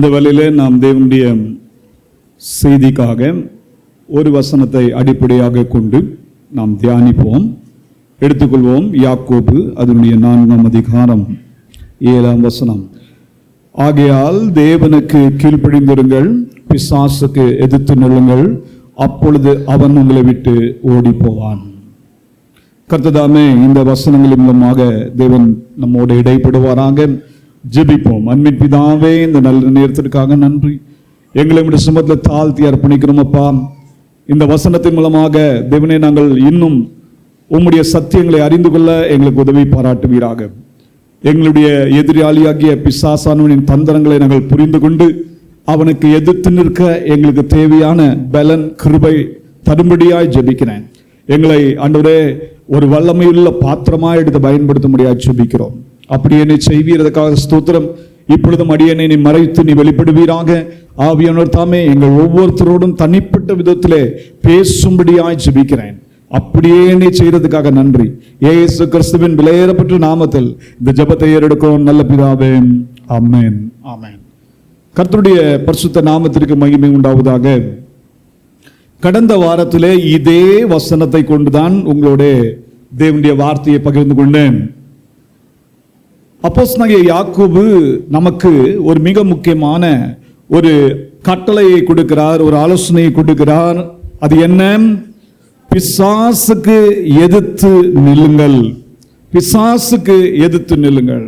இந்த வேளையிலே நாம் தேவனுடைய செய்திக்காக ஒரு வசனத்தை அடிப்படையாக கொண்டு நாம் தியானிப்போம். எடுத்துக்கொள்வோம். யாக்கோபு அதனுடைய 4ஆம் அதிகாரம் 7ஆம் வசனம். ஆகையால் தேவனுக்கு கீழ்ப்படிந்திருங்கள், பிசாசுக்கு எதிர்த்து நில்லுங்கள், அப்பொழுது அவன் உங்களை விட்டு ஓடி போவான். கர்த்ததாமே இந்த வசனங்களின் மூலமாக தேவன் நம்மோடு இடைப்படுவாராக. ஜெபிப்போம். அன்பின் பிதாவே, இந்த நல்ல நேரத்திற்காக நன்றி. எங்களை உடைய சுமத்தில் தாழ்த்தி அர்ப்பணிக்கிறோம் அப்பா. இந்த வசனத்தின் மூலமாக தேவனே, நாங்கள் இன்னும் உம்முடைய சத்தியங்களை அறிந்து கொள்ள எங்களுக்கு உதவி பாராட்டுவீராக. எங்களுடைய எதிராளியாகிய பிசாசானவனின் தந்திரங்களை நாங்கள் புரிந்து கொண்டு அவனுக்கு எதிர்த்து நிற்க எங்களுக்கு தேவையான பலன் கிருபை தரும்படியாய் ஜெபிக்கிறேன். எங்களை ஆண்டவரே ஒரு வல்லமையுள்ள பாத்திரமாய் எடுத்து பயன்படுத்த முடியாது ஜெபிக்கிறோம். அப்படி என்னை செய்வீரதுக்காக ஸ்தோத்திரம். இப்பொழுதும் அடியனை நீ மறைத்து நீ வெளிப்படுவீராக. ஆவியானவர் தாமே எங்கள் ஒவ்வொருத்தரோடும் தனிப்பட்ட விதத்திலே பேசும்படியாய் ஜெபிக்கிறேன். அப்படியே நீ செய்யறதுக்காக நன்றி. இயேசு கிறிஸ்துவின் விலையேறப்பட்ட நாமத்தில் இந்த ஜெபத்தை ஏறெடுக்கும் நல்ல பிதாவே, ஆமென், ஆமென். கர்த்தருடைய பரிசுத்த நாமத்திற்கு மகிமை உண்டாவதாக. கடந்த வாரத்திலே இதே வசனத்தை கொண்டுதான் உங்களோட தேவனுடைய வார்த்தையை பகிர்ந்து கொண்டேன். அப்போஸ்தலனாகிய யாக்கோபு நமக்கு ஒரு மிக முக்கியமான ஒரு கட்டளையை கொடுக்கிறார், ஒரு ஆலோசனையை கொடுக்கிறார். அது என்ன? பிசாசுக்கு எதிர்த்து நில்லுங்கள், பிசாசுக்கு எதிர்த்து நில்லுங்கள்.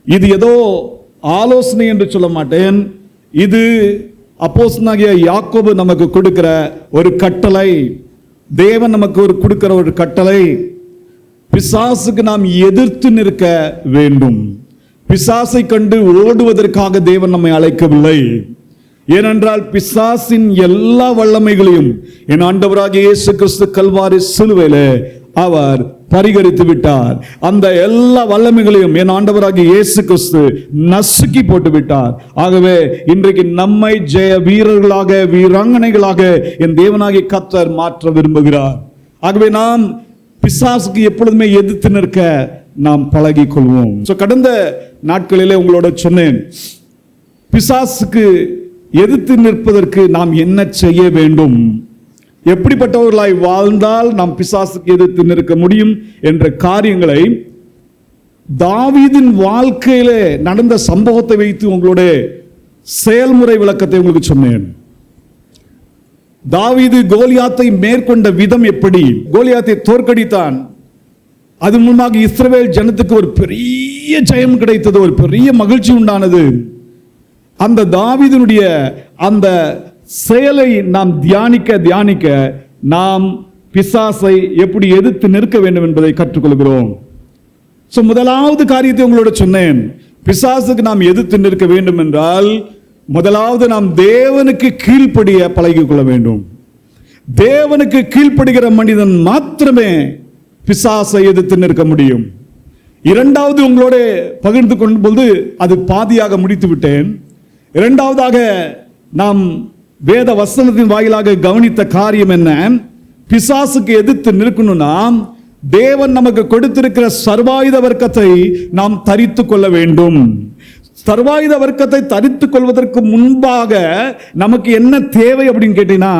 இது ஏதோ ஆலோசனை என்று சொல்ல மாட்டேன். இது அப்போஸ்தலனாகிய யாக்கோபு நமக்கு கொடுக்கிற ஒரு கட்டளை. தேவன் நமக்கு கொடுக்கிற ஒரு கட்டளை. பிசாசுக்கு நாம் எதிர்த்து நிற்க வேண்டும். பிசாசை கண்டு ஓடுவதற்காக தேவன் நம்மை அழைக்கவில்லை. ஏனென்றால் பிசாசின் எல்லா வல்லமைகளையும் என் ஆண்டவராகிய இயேசு கிறிஸ்து கல்வாரி சிலுவையிலே அவர் பரிகரித்து விட்டார். அந்த எல்லா வல்லமைகளையும் என் ஆண்டவராகிய இயேசு கிறிஸ்து நசுக்கி போட்டு விட்டார். ஆகவே இன்றைக்கு நம்மை ஜெய வீரர்களாக, வீராங்கனைகளாக என் தேவனாகிய கர்த்தர் மாற்ற விரும்புகிறார். ஆகவே நாம் பிசாசுக்கு எப்பொழுதுமே எதிர்த்து நிற்க நாம் பழகிக் கொள்வோம். கடந்த நாட்களிலே உங்களோட சொன்னேன், பிசாசுக்கு எதிர்த்து நிற்பதற்கு நாம் என்ன செய்ய வேண்டும், எப்படிப்பட்டவர்களாய் வாழ்ந்தால் நாம் பிசாசுக்கு எதிர்த்து நிற்க முடியும் என்ற காரியங்களை தாவீதின் வாழ்க்கையிலே நடந்த சம்பவத்தை வைத்து உங்களோட செயல்முறை விளக்கத்தை உங்களுக்கு சொன்னேன். தாவீது கோலியாத்தை மேற்கொண்ட விதம் எப்படி, கோலியாத்தை தோற்கடித்தான். அது மூலமாக இஸ்ரவேல் ஜனத்துக்கு ஒரு பெரிய ஜெயம் கிடைத்தது, ஒரு பெரிய மகிழ்ச்சி உண்டானது. அந்த தாவீதினுடைய அந்த செயலை நாம் தியானிக்க நாம் பிசாசை எப்படி எதிர்த்து நிற்க வேண்டும் என்பதை கற்றுக்கொள்கிறோம். முதலாவது காரியத்தை உங்களோட சொன்னேன். பிசாசுக்கு நாம் எதிர்த்து நிற்க வேண்டும் என்றால் முதலாவது நாம் தேவனுக்கு கீழ்ப்படிய பழகிக் கொள்ள வேண்டும். தேவனுக்கு கீழ்ப்படுகிற மனிதன் மாத்திரமே பிசாசை எதிர்த்து நிற்க முடியும். இரண்டாவது உங்களோட பகிர்ந்து கொள்ளும்போது அது பாதியாக முடித்து விட்டேன். இரண்டாவதாக நாம் வேத வசனத்தின் வாயிலாக கவனித்த காரியம் என்ன? பிசாசுக்கு எதிர்த்து நிற்கணும்னா தேவன் நமக்கு கொடுத்திருக்கிற சர்வாயுத வர்க்கத்தை நாம் தரித்து கொள்ள வேண்டும். சர்வாயுத வர்க்கத்தை தரித்துக் கொள்வதற்கு முன்பாக நமக்கு என்ன தேவை அப்படின்னு கேட்டீங்கன்னா,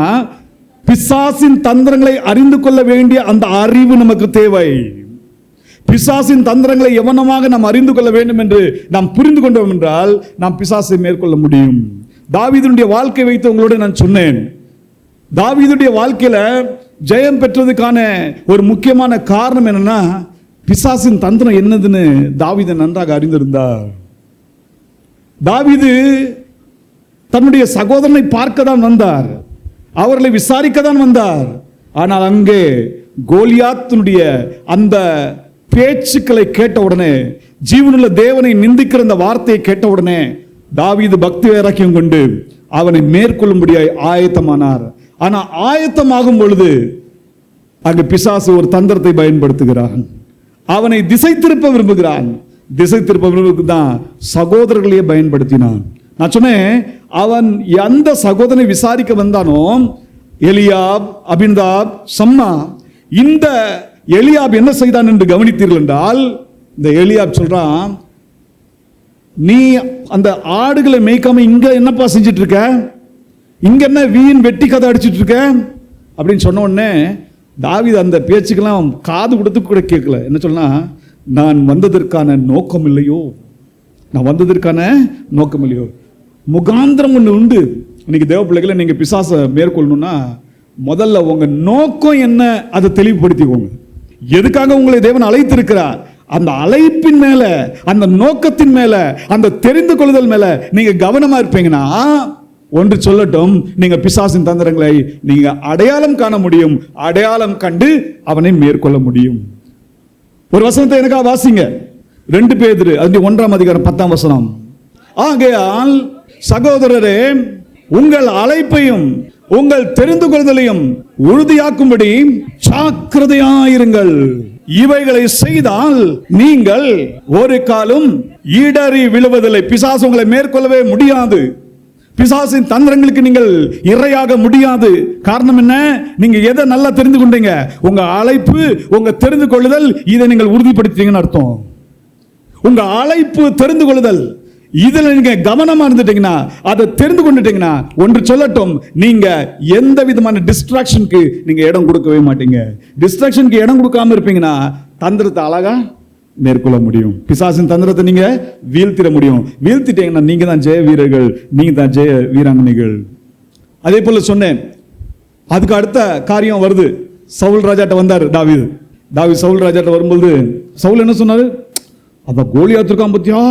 பிசாசின் தந்திரங்களை அறிந்து கொள்ள வேண்டிய அந்த அறிவு நமக்கு தேவை. பிசாசின் தந்திரங்களை எவனமாக நாம் அறிந்து கொள்ள வேண்டும் என்று நாம் புரிந்து கொண்டோம் என்றால் நாம் பிசாசை மேற்கொள்ள முடியும். தாவீதுடைய வாழ்க்கை வைத்து உங்களோட நான் சொன்னேன். தாவீதுடைய வாழ்க்கையில ஜெயம் பெற்றதுக்கான ஒரு முக்கியமான காரணம் என்னன்னா, பிசாசின் தந்திரம் என்னதுன்னு தாவீது நன்றாக அறிந்திருந்தார். தாவீது தன்னுடைய சகோதரனை பார்க்க தான் வந்தார், அவர்களை விசாரிக்க தான் வந்தார். ஆனால் அங்கே கோலியாத்தினுடைய அந்த பேச்சுக்களை கேட்ட உடனே, ஜீவனுள்ள தேவனை நிந்திக்கிற அந்த வார்த்தையை கேட்ட உடனே தாவீது பக்தி வைராக்கியம் கொண்டு அவனை மேற்கொள்ளும்படியாய் ஆயத்தமானார். ஆனா ஆயத்தமாகும் பொழுது அங்கு பிசாசு ஒரு தந்திரத்தை பயன்படுத்துகிறான். அவனை திசை திருப்ப விரும்புகிறான். திசை திருப்ப தான் சகோதரர்களையே பயன்படுத்தினான். நான் சொன்னேன், அவன் எந்த சகோதரனை விசாரிக்க வந்தானோ, எலியாப், அபினதாப், சம்மா, இந்த எலியாப் என்ன செய்தான் என்று கவனித்தீர்கள் என்றால், இந்த எலியாப் சொல்றான், நீ அந்த ஆடுகளை மேய்க்காம இங்க என்னப்பா செஞ்சிட்டு இருக்க, இங்க என்ன வீண் வெட்டி கதை அடிச்சிட்டு இருக்க அப்படின்னு சொன்ன உடனே தாவீது அந்த பேச்சுக்கெல்லாம் காது கொடுத்து கூட கேட்கல. என்ன சொன்னா, நான் வந்ததற்கான நோக்கம் இல்லையோ, நான் வந்ததற்கான நோக்கம் இல்லையோ. முகாந்திரம் ஒன்று உண்டு. இன்னைக்கு தேவ பிள்ளைகளை நீங்க பிசாசை மேற்கொள்ளணும்னா முதல்ல உங்க நோக்கம் என்ன அதை தெளிவுபடுத்திக்கோங்க. எதுக்காக உங்களை தேவன் அழைத்திருக்கிறார், அந்த அழைப்பின் மேல, அந்த நோக்கத்தின் மேல, அந்த தெரிந்து கொள்ளுதல் மேல நீங்க கவனமா இருப்பீங்கன்னா, ஒன்று சொல்லட்டும், நீங்க பிசாசின் தந்திரங்களை நீங்க அடையாளம் காண முடியும். அடையாளம் கண்டு அவனை மேற்கொள்ள முடியும். ஒரு வசனத்தை எனக்காக வாசிங்க. 2 பேதுரு 1:10. ஆகையால் சகோதரரே, உங்கள் அழைப்பையும் உங்கள் தெரிந்து கொள்தலையும் உறுதியாக்கும்படி ஜாக்கிரதையாயிருங்கள். இவைகளை செய்தால் நீங்கள் ஒரு காலம் இடறி விழுவதில்லை. பிசாசு உங்களை மேற்கொள்ளவே முடியாது. பிசாசின் தந்திரங்களுக்கு நீங்கள் இரையாக முடியாது. காரணம் என்ன? நீங்க எதை நல்லா தெரிந்து கொண்டீங்க? உங்க அழைப்பு, உங்க தெரிந்து கொள்ளுதல், இதை நீங்கள் உறுதிப்படுத்தீங்கன்னு அர்த்தம். உங்க அழைப்பு, தெரிந்து கொள்ளுதல், இதுல நீங்க கவனமா இருந்துட்டீங்கன்னா, அதை தெரிந்து கொண்டுட்டீங்கன்னா, ஒன்று சொல்லட்டும், நீங்க எந்த விதமான டிஸ்ட்ராக்ஷனுக்கு நீங்க இடம் கொடுக்கவே மாட்டீங்க. டிஸ்ட்ராக்ஷனுக்கு இடம் கொடுக்காம இருப்பீங்கன்னா தந்திரத்தை அழகா மேற்கொள்ள முடியும். பிசாசின் தந்திரத்தை நீங்க வீழ்த்திட முடியும். வீழ்த்திட்டீங்கன்னா நீங்க தான் ஜெய வீரர்கள், நீங்க தான் ஜெய வீராங்கனைகள். அதே போல சொன்னேன், அதுக்கு அடுத்த காரியம் வருது. சவுல் ராஜாட்ட வந்தார் தாவீது. சவுல் ராஜாட்ட வரும்போது சவுல் என்ன சொன்னாரு, அத கோலியாத் இருக்கான் பத்தியா,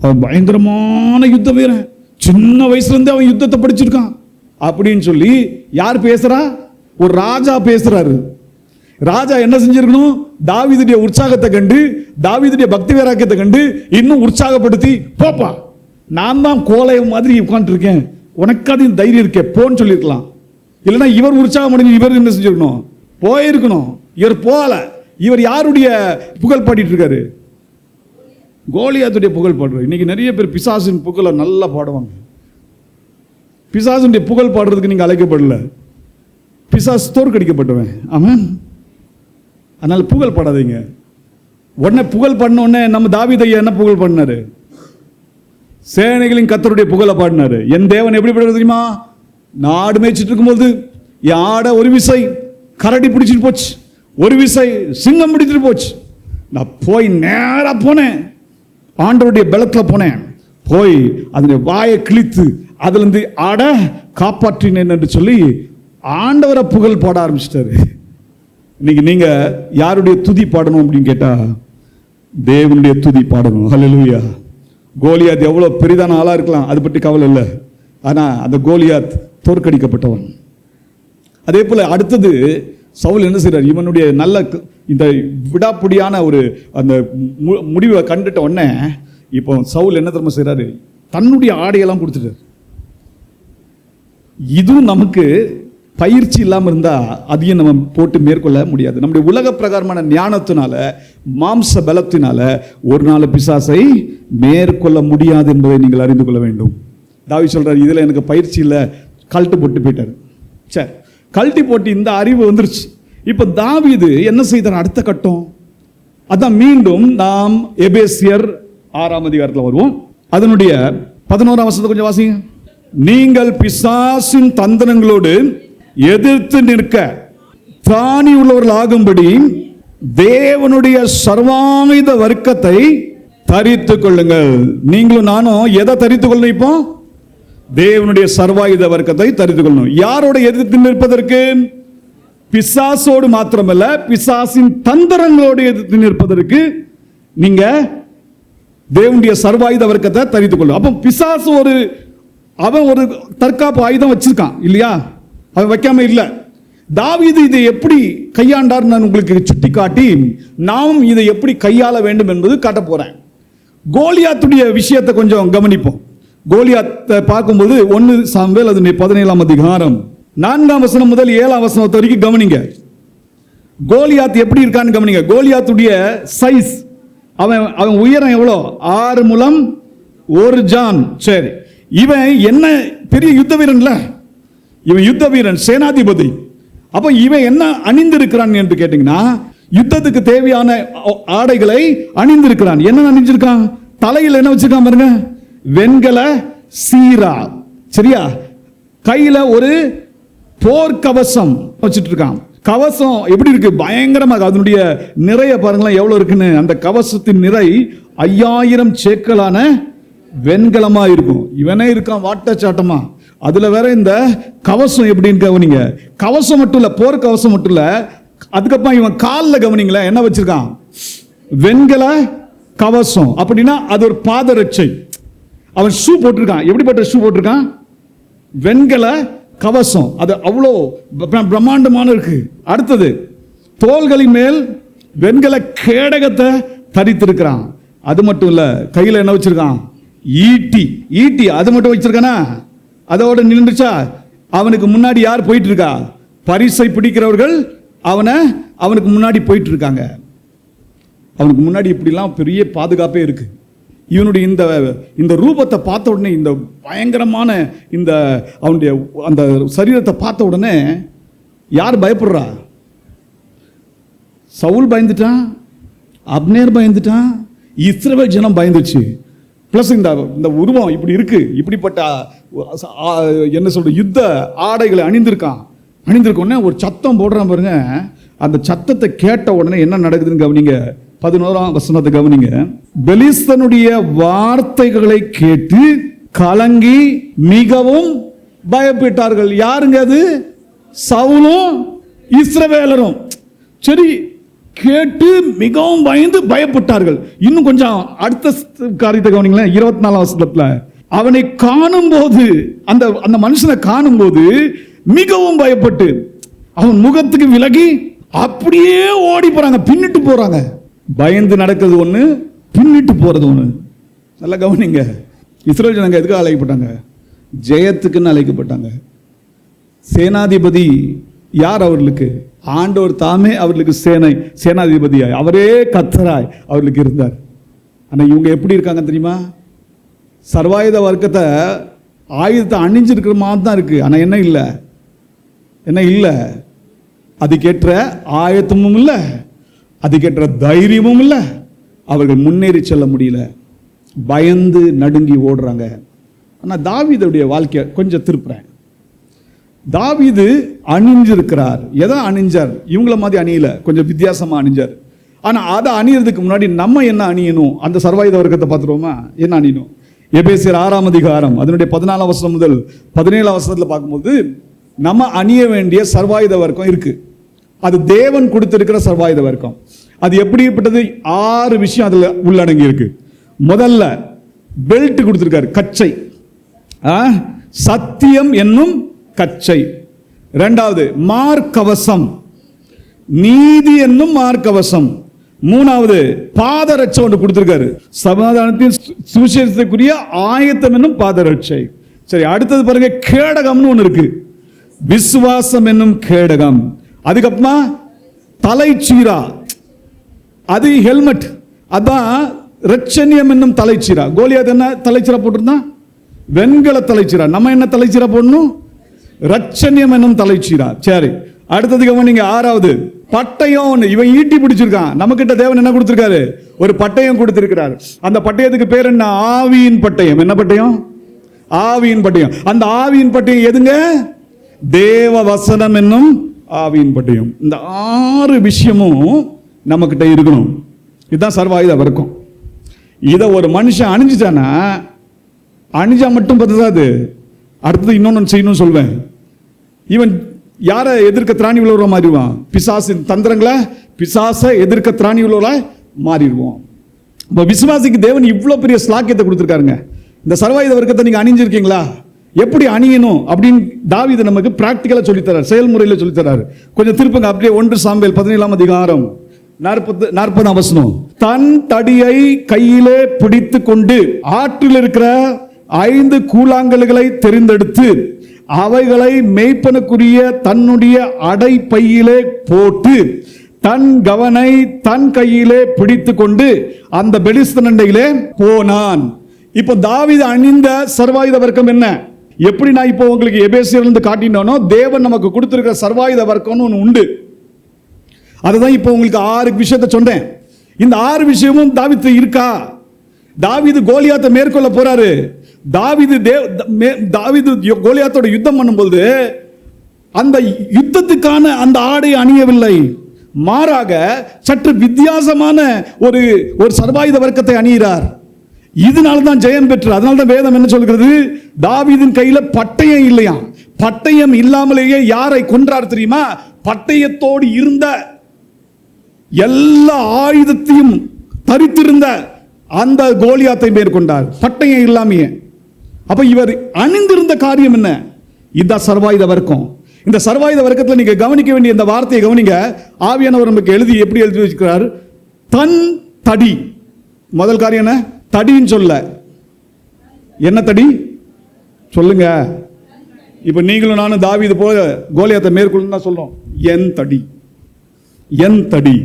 அவன் பயங்கரமான யுத்த வீரன், சின்ன வயசுல இருந்து அவன் யுத்தத்தை படிச்சிருக்கான் அப்படின்னு சொல்லி யார் பேசுறா? ஒரு ராஜா பேசுறாரு. ராஜா என்ன செஞ்சிருக்கணும்? தாவீதுடைய உற்சாகத்தை கண்டு, தாவீதுடைய பக்தி வைராக்கியத்தை கண்டு இன்னும் உற்சாகப்படுத்தி, போப்பா, நான் தான் கோலைய மாதிரி உட்கார்ந்து இருக்கேன், உனக்கு அது தைரியம் இருக்கே, போன்னு சொல்லியிருக்கலாம். இல்லைன்னா இவர் உற்சாகம் அடைஞ்சு இவர் என்ன செஞ்சிருக்கணும்? போயிருக்கணும். இவர் போகல. இவர் யாருடைய புகழ் பாடிட்டு இருக்காரு? கோலியாத்துடைய புகழ் பாடுறாரு. இன்னைக்கு நிறைய பேர் பிசாசின் புகழை நல்லா பாடுவாங்க. பிசாசுடைய புகழ் பாடுறதுக்கு நீங்க அழைக்கப்படல. பிசாசு தோற்கடிக்கப்பட்டவன் அவன். அதனால புகழ் பாடாதீங்க. உடனே புகழ் பண்ண உடனே நம்ம தாவீதையா என்ன புகழ் பண்ணாரு? சேனைகளின் கர்த்தருடைய புகழை பாடினாரு. என் தேவன் எப்படி பாடுறது தெரியுமா? நாடு மேய்ச்சிட்டு இருக்கும்போது என் ஆடை ஒரு விசை கரடி பிடிச்சிட்டு போச்சு, ஒரு விசை சிங்கம் பிடிச்சிட்டு போச்சு. நான் போய் நேரா போனேன், ஆண்டவருடைய பலத்துல போனேன், போய் அதனுடைய வாயை கிழித்து அதுல இருந்து ஆட காப்பாற்றினேன் என்று சொல்லி ஆண்டவரை புகழ் பாட ஆரம்பிச்சிட்டாரு. இன்னைக்கு நீங்க யாருடைய துதி பாடணும் அப்படின்னு கேட்டா தேவனுடைய துதி பாடணும். ஹல்லேலூயா. கோலியாத் எவ்வளவு பெரிதான ஆளா இருக்கலாம், அது பற்றி கவலை இல்லை. ஆனா அந்த கோலியாத் தோற்கடிக்கப்பட்டவன். அதே போல அடுத்தது சவுல் என்ன செய்றார்? இவனுடைய நல்ல இந்த விடாப்புடியான ஒரு அந்த முடிவை கண்டுட்ட உடனே இப்போ சவுல் என்ன தெரியுமா செய்றாரு? தன்னுடைய ஆடையெல்லாம் கொடுத்துட்டார். இதுவும் நமக்கு பயிற்சி இல்லாமல் இருந்தா அதையும் நம்ம போட்டு மேற்கொள்ள முடியாது. நம்முடைய உலக பிரகாரமான ஞானத்தினால, மாம்ச பலத்தினால ஒரு நாள் பிசாசை மேற்கொள்ள முடியாது என்பதை நீங்கள் அறிந்து கொள்ள வேண்டும். தாவீது சொல்றாரு, இதுல எனக்கு பயிற்சி இல்லை, கழட்டு போட்டு போயிட்டாரு. சரி, கழட்டி போட்டு இந்த அறிவு வந்துருச்சு. இப்ப தாவீது என்ன செய்தார்? அடுத்த கட்டம் அதான். மீண்டும் நாம் எபேசியர் 6ஆம் அதிகாரத்தில் வருவோம். அதனுடைய 11ஆம் வசனத்தை கொஞ்சம் வாசிங்க. நீங்கள் பிசாசின் தந்திரங்களோடு எதிர்த்து நிற்க தானி உள்ளவர்கள் ஆகும்படி தேவனுடைய சர்வாயுத வர்க்கத்தை தரித்துக் கொள்ளுங்கள். நீங்களும் நானும் எதை தரித்துக் கொள்ளணும்? இப்போ தேவனுடைய சர்வாயுத வர்க்கத்தை தரித்துக் கொள்ளணும். யாரோட எதிர்த்து நிற்பதற்கு? பிசாசோடு மாத்திரமல்ல, பிசாசின் தந்திரங்களோடு எதிர்த்து நிற்பதற்கு நீங்க தேவனுடைய சர்வாயுத வர்க்கத்தை தரித்துக் கொள்ளும். அப்போ பிசாசு அவன் ஒரு தற்காப்பு ஆயுதம் வச்சிருக்கான் இல்லையா? அவன் வைக்காம இல்லை. தாவீது இதை எப்படி கையாண்டார் நான் உங்களுக்கு சுட்டி காட்டி நாம் இதை எப்படி கையாள வேண்டும் என்பது காட்ட போறேன். கோலியாத்துடைய விஷயத்தை கொஞ்சம் கவனிப்போம். கோலியாத்தை பார்க்கும்போது 1 சாமுவேல் 17ஆம் அதிகாரம் 4ஆம் வசனம் முதல் 7ஆம் வசனம் வரைக்கும் கவனிங்க. கோலியாத் எப்படி இருக்கான்னு கவனிங்க. கோலியாத்துடைய சைஸ், அவன் உயரம் எவ்வளோ? 6 முழம் 1 ஜான். சரி, இவன் என்ன பெரிய யுத்த வீரன்ல, இவன் யுத்த வீரன், சேனாதிபதி. அப்ப இவன் என்ன அணிந்திருக்கிறான் என்று கேட்டீங்கன்னா, யுத்தத்துக்கு தேவையான ஆடைகளை அணிந்திருக்கிறான். என்ன அணிஞ்சிருக்கான்? தலையில் என்ன வச்சிருக்கான் பாருங்க, வெண்கல சீரா. சரியா? கையில ஒரு போர்க்கவசம் வச்சுட்டு இருக்கான். கவசம் எப்படி இருக்கு? பயங்கரமாக அதனுடைய நிறைய பாருங்களேன் எவ்வளவு இருக்குன்னு. அந்த கவசத்தின் நிறை 5000 சேக்கலான வெண்கலமா இருக்கும். இவனே இருக்கான் வாட்டச்சாட்டமா. அதுல வேற இந்த கவசம் எப்படின்னு கவனிங்க. கவசம் மட்டும் இல்ல, போர் கவசம் மட்டும் இல்ல, அதுக்கப்புறம் இவன் காலில் கவனிங்களேன் என்ன வச்சிருக்கான்? வெண்கல கவசம். அப்படின்னா அது ஒரு பாதரட்சை. அவன் ஷூ போட்டிருக்கான். எப்படிப்பட்ட ஷூ போட்டிருக்கான்? வெண்கல கவசம். அது அவ்வளோ பிரம்மாண்டமான இருக்கு. அடுத்தது தோள்களின் மேல் வெண்கல கேடகத்தை தரித்திருக்கிறான். அது மட்டும் இல்ல, கையில என்ன வச்சிருக்கான்? ஈட்டி. ஈட்டி அது மட்டும் வச்சிருக்கானா? அதோட நின்றுச்சா? அவனுக்கு முன்னாடி யார் போயிட்டு இருக்கா? பரிசை பிடிக்கிறவர்கள் அவனுக்கு முன்னாடி போயிட்டு இருக்காங்க. அவனுக்கு முன்னாடி இப்படிலாம் பெரிய பாதுகாப்பே இருக்கு. இவனுடைய இந்த ரூபத்தை பார்த்த உடனே, இந்த பயங்கரமான இந்த அவனுடைய அந்த சரீரத்தை பார்த்த உடனே யார் பயப்படுறா? சவுல் பயந்துட்டான், அப்னேர் பயந்துட்டான், இஸ்ரவேல் ஜனம் பயந்துச்சு. பிளஸ் இந்த உருவம் இப்படி இருக்கு, இப்படிப்பட்ட என்ன சொல்ற யுத்த ஆடைகளை அணிந்திருக்க உடனே ஒரு சத்தம் போடுறான் பாருங்க. அந்த சத்தத்தை கேட்ட உடனே என்ன நடக்குதுன்னு கவனிங்க. 11ஆம் வசனத்தை கவனிங்க. பெலிஸ்தனுடைய வார்த்தைகளை கேட்டு கலங்கி மிகவும் பயப்பட்டார்கள். யாருங்க அது? சவுலும் இஸ்ரவேலரும். சரி, கேட்டு மிகவும் பயந்து பயப்பட்டார்கள். இன்னும் கொஞ்சம் அடுத்த காரியத்தை கவனிங்களேன். 24ஆம் வசனத்துல அவனை காணும் போது, அந்த மனுஷனை காணும் போது மிகவும் பயப்பட்டு அவன் முகத்துக்கு விலகி அப்படியே ஓடி போறாங்க, பின்னிட்டு போறாங்க. பயந்து நடக்கிறது ஒண்ணு, பின்னிட்டு போறது ஒண்ணு. நல்லா கவனிங்க. இஸ்ரவேல் ஜனங்க எதுக்கு அழைக்கப்பட்டாங்க? ஜெயத்துக்குன்னு அழைக்கப்பட்டாங்க. சேனாதிபதி யார் அவர்களுக்கு? ஆண்டவர் தாமே அவர்களுக்கு சேனாதிபதியாய், அவரே கர்த்தராய் அவர்களுக்கு இருந்தார். ஆனா இவங்க எப்படி இருக்காங்க தெரியுமா? சர்வாயுத வர்க்கத்தை ஆயுதத்தை அணிஞ்சிருக்கிற மாதிரி தான் இருக்கு. ஆனா என்ன இல்லை, அதுக்கேற்ற ஆயத்தமும் இல்லை, அதுக்கேற்ற தைரியமும் இல்லை. அவர்கள் முன்னேறி செல்ல முடியல, பயந்து நடுங்கி ஓடுறாங்க. ஆனா தாவீதுடைய வாழ்க்கையை கொஞ்சம் திருப்புறேன். தாவீது அணிஞ்சிருக்கிறார். எதை அணிஞ்சார்? இவங்கள மாதிரி அணியல, கொஞ்சம் வித்தியாசமா அணிஞ்சார். ஆனா அதை அணியறதுக்கு முன்னாடி நம்ம என்ன அணியணும்? அந்த சர்வாயுத வர்க்கத்தை பார்த்துருவோமா? என்ன அணியணும்? எபேசியர் 6ஆம் அதிகாரம் அதனுடைய 14ஆம் வசனம் முதல் 17ஆம் வசனத்துல பார்க்கும்போது நம்ம அணிய வேண்டிய சர்வாயுத வர்க்கம் இருக்கு. அது தேவன் கொடுத்திருக்கிற சர்வாயுத வர்க்கம். அது எப்படிப்பட்டது? 6 விஷயம் அதுல உள்ளடங்கி இருக்கு. முதல்ல பெல்ட் கொடுத்திருக்காரு, கச்சை, சத்தியம் என்னும் கச்சை. இரண்டாவது மார்க்கவசம், நீதி என்னும் மார்க்கவசம். மூணாவது பாதரட்சை ஒன்று கொடுத்திருக்காரு, சமாதானத்தின் சுவிசேஷத்துக்குரிய ஆயத்தம் என்னும் பாதரட்சை. சரி, அடுத்தது பாருங்க, கேடகம்னு ஒன்று இருக்கு, விசுவாசம் என்னும் கேடகம். அதுக்கப்புறமா தலைச்சீரா, அது ஹெல்மெட், அதான் ரட்சணியம் என்னும் தலைச்சீரா. கோலியாத் என்ன தலைச்சீரா போட்டிருந்தான்? வெண்கல தலைச்சீரா. நம்ம என்ன தலைச்சீரா போடணும்? ரட்சணியம் என்னும் தலைச்சீரா. சரி, அடுத்தது கவனிங்க. 6வது பட்டயம். இவன் ஈட்டி பிடிச்சிருக்கான். நம்ம கிட்ட தேவன் என்ன கொடுத்திருக்காரு? ஒரு பட்டயம் கொடுத்திருக்கிறார். அந்த பட்டயத்துக்கு பேர் என்ன? ஆவியின் பட்டயம். என்ன பட்டயம்? ஆவியின் பட்டயம். அந்த ஆவியின் பட்டயம் எதுங்க? தேவ வசனம் என்னும் ஆவியின் பட்டயம். இந்த 6 விஷயமும் நம்ம கிட்ட இருக்கணும். இதுதான் சர்வாயுத வர்க்கம். இதை ஒரு மனுஷன் அணிஞ்சிட்டானா, அணிஞ்சா மட்டும் பத்தாது, அடுத்தது இன்னொன்னு செய்யணும் சொல்வேன். இவன் யாரை எதிர்க்க திராணி உள்ளவரா மாறிடுவான்? பிசாசின் தந்திரங்களை, பிசாசை எதிர்க்க திராணி உள்ளவரா மாறிடுவோம். இப்போ விசுவாசிக்கு தேவன் இவ்வளோ பெரிய ஸ்லாக்கியத்தை கொடுத்துருக்காருங்க. இந்த சர்வாயுத வர்க்கத்தை நீங்க அணிஞ்சிருக்கீங்களா? எப்படி அணியணும் அப்படின்னு தாவீது நமக்கு பிராக்டிக்கலா சொல்லித்தரார், செயல்முறையில் சொல்லித்தராரு. கொஞ்சம் திருப்புங்க அப்படியே. 1 சாமுவேல் 17ஆம் அதிகாரம் 40ஆம் வசனம். தன் தடியை கையிலே பிடித்து கொண்டு ஆற்றில் இருக்கிற 5 கூழாங்கல்களை தெரிந்தெடுத்து அவைகளை மேய்ப்பனுக்குரிய தன்னுடைய அடை பையிலே போட்டு தன் கவனை தன் கையிலே பிடித்து கொண்டு அந்த பெலிஸ்தனிலே போனான். இப்ப தாவீது அணிந்த சர்வாயுத வர்க்கம் என்ன? எப்படி நான் இப்போ உங்களுக்கு எபேசியர்ல காட்டினோனோ, தேவன் நமக்கு கொடுத்திருக்கிற சர்வாயுத வர்க்கம்னு ஒன்று உண்டு. அதுதான் இப்போ உங்களுக்கு 6 விஷயத்தை சொன்னேன். இந்த 6 விஷயமும் தாவீது இருக்கா? தாவீது கோலியாத்தை மேற்கொள்ள போறாரு. தாவீது கோலியாத்தோட யுத்தம் பண்ணும்போது அந்த யுத்தத்துக்கான அந்த ஆடை அணியவில்லை, மாறாக சற்று வித்தியாசமான ஒரு சர்வாயுத வர்க்கத்தை அணிகிறார். இதனால தான் ஜெயம் பெற்று. அதனால தான் வேதம் என்ன சொல்கிறது? தாவீதின் கையில பட்டயம் இல்லையா? பட்டயம் இல்லாமலேயே யாரை கொன்றார் தெரியுமா? பட்டயத்தோடு இருந்த எல்லா ஆயுதத்தையும் தரித்திருந்த அந்த கோலியாத்தை மேற்கொண்டார், பட்டயம் இல்லாமையே. அப்ப இவர் அணிந்திருந்த காரியம் என்ன? இதுதான் சர்வாயுத வர்க்கம். இந்த சர்வாயுத வர்க்கத்தில் நீங்க கவனிக்க வேண்டிய இந்த வார்த்தையை கவனிங்க. ஆவியானவர் நமக்கு எப்படி எழுதி வச்சிருக்கிறார்? தன் தடி. முதல் காரியம் என்ன? தடின்னு சொல்ல. என்ன தடி சொல்லுங்க. இப்ப நீங்களும் நானும் தாவீது போல கோலியாத்தை மேற்கொள்ளணும் தான் சொல்றோம். என் தடி, என் தடி.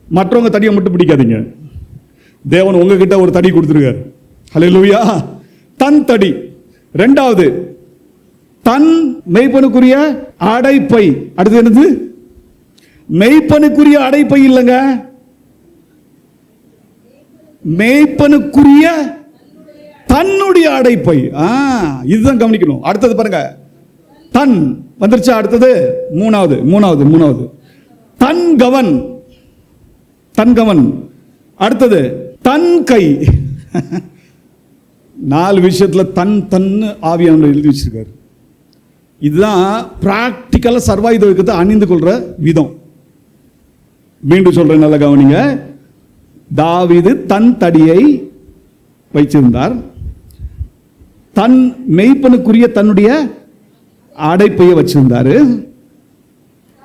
மற்றவங்க தடியை மட்டும் பிடிக்காதீங்க. தேவன் உங்ககிட்ட ஒரு தடி கொடுத்துருக்கார். ஹல்லேலூயா. தன் தடி. இரண்டாவது, தன் மெய்ப்பனுக்குரிய அடைப்பை. அடுத்து என்னது? மெய்ப்பனுக்குரிய அடைப்பை இல்லைங்க, மெய்ப்பனுக்குரிய தன்னுடைய அடைப்பை. இதுதான் கவனிக்கணும். அடுத்தது பாருங்க, தன் வந்துருச்சா? அடுத்தது மூணாவது தன் கவன், தன் கவன். அடுத்தது தன் கை. 4 விஷயத்துல தன் ஆவியானவர் எழுதி வச்சிருக்காரு. இதுதான் பிராக்டிக்கலா சர்வாயுத வர்க்கத்தை அணிந்து கொள்ற விதம். மீண்டும் சொல்றேன், நல்லா கவனிங்க. தாவீது தன் தடியை வைச்சிருந்தார், தன் மெய்ப்பனுக்குரிய தன்னுடைய அடைப்பையை வச்சிருந்தாரு,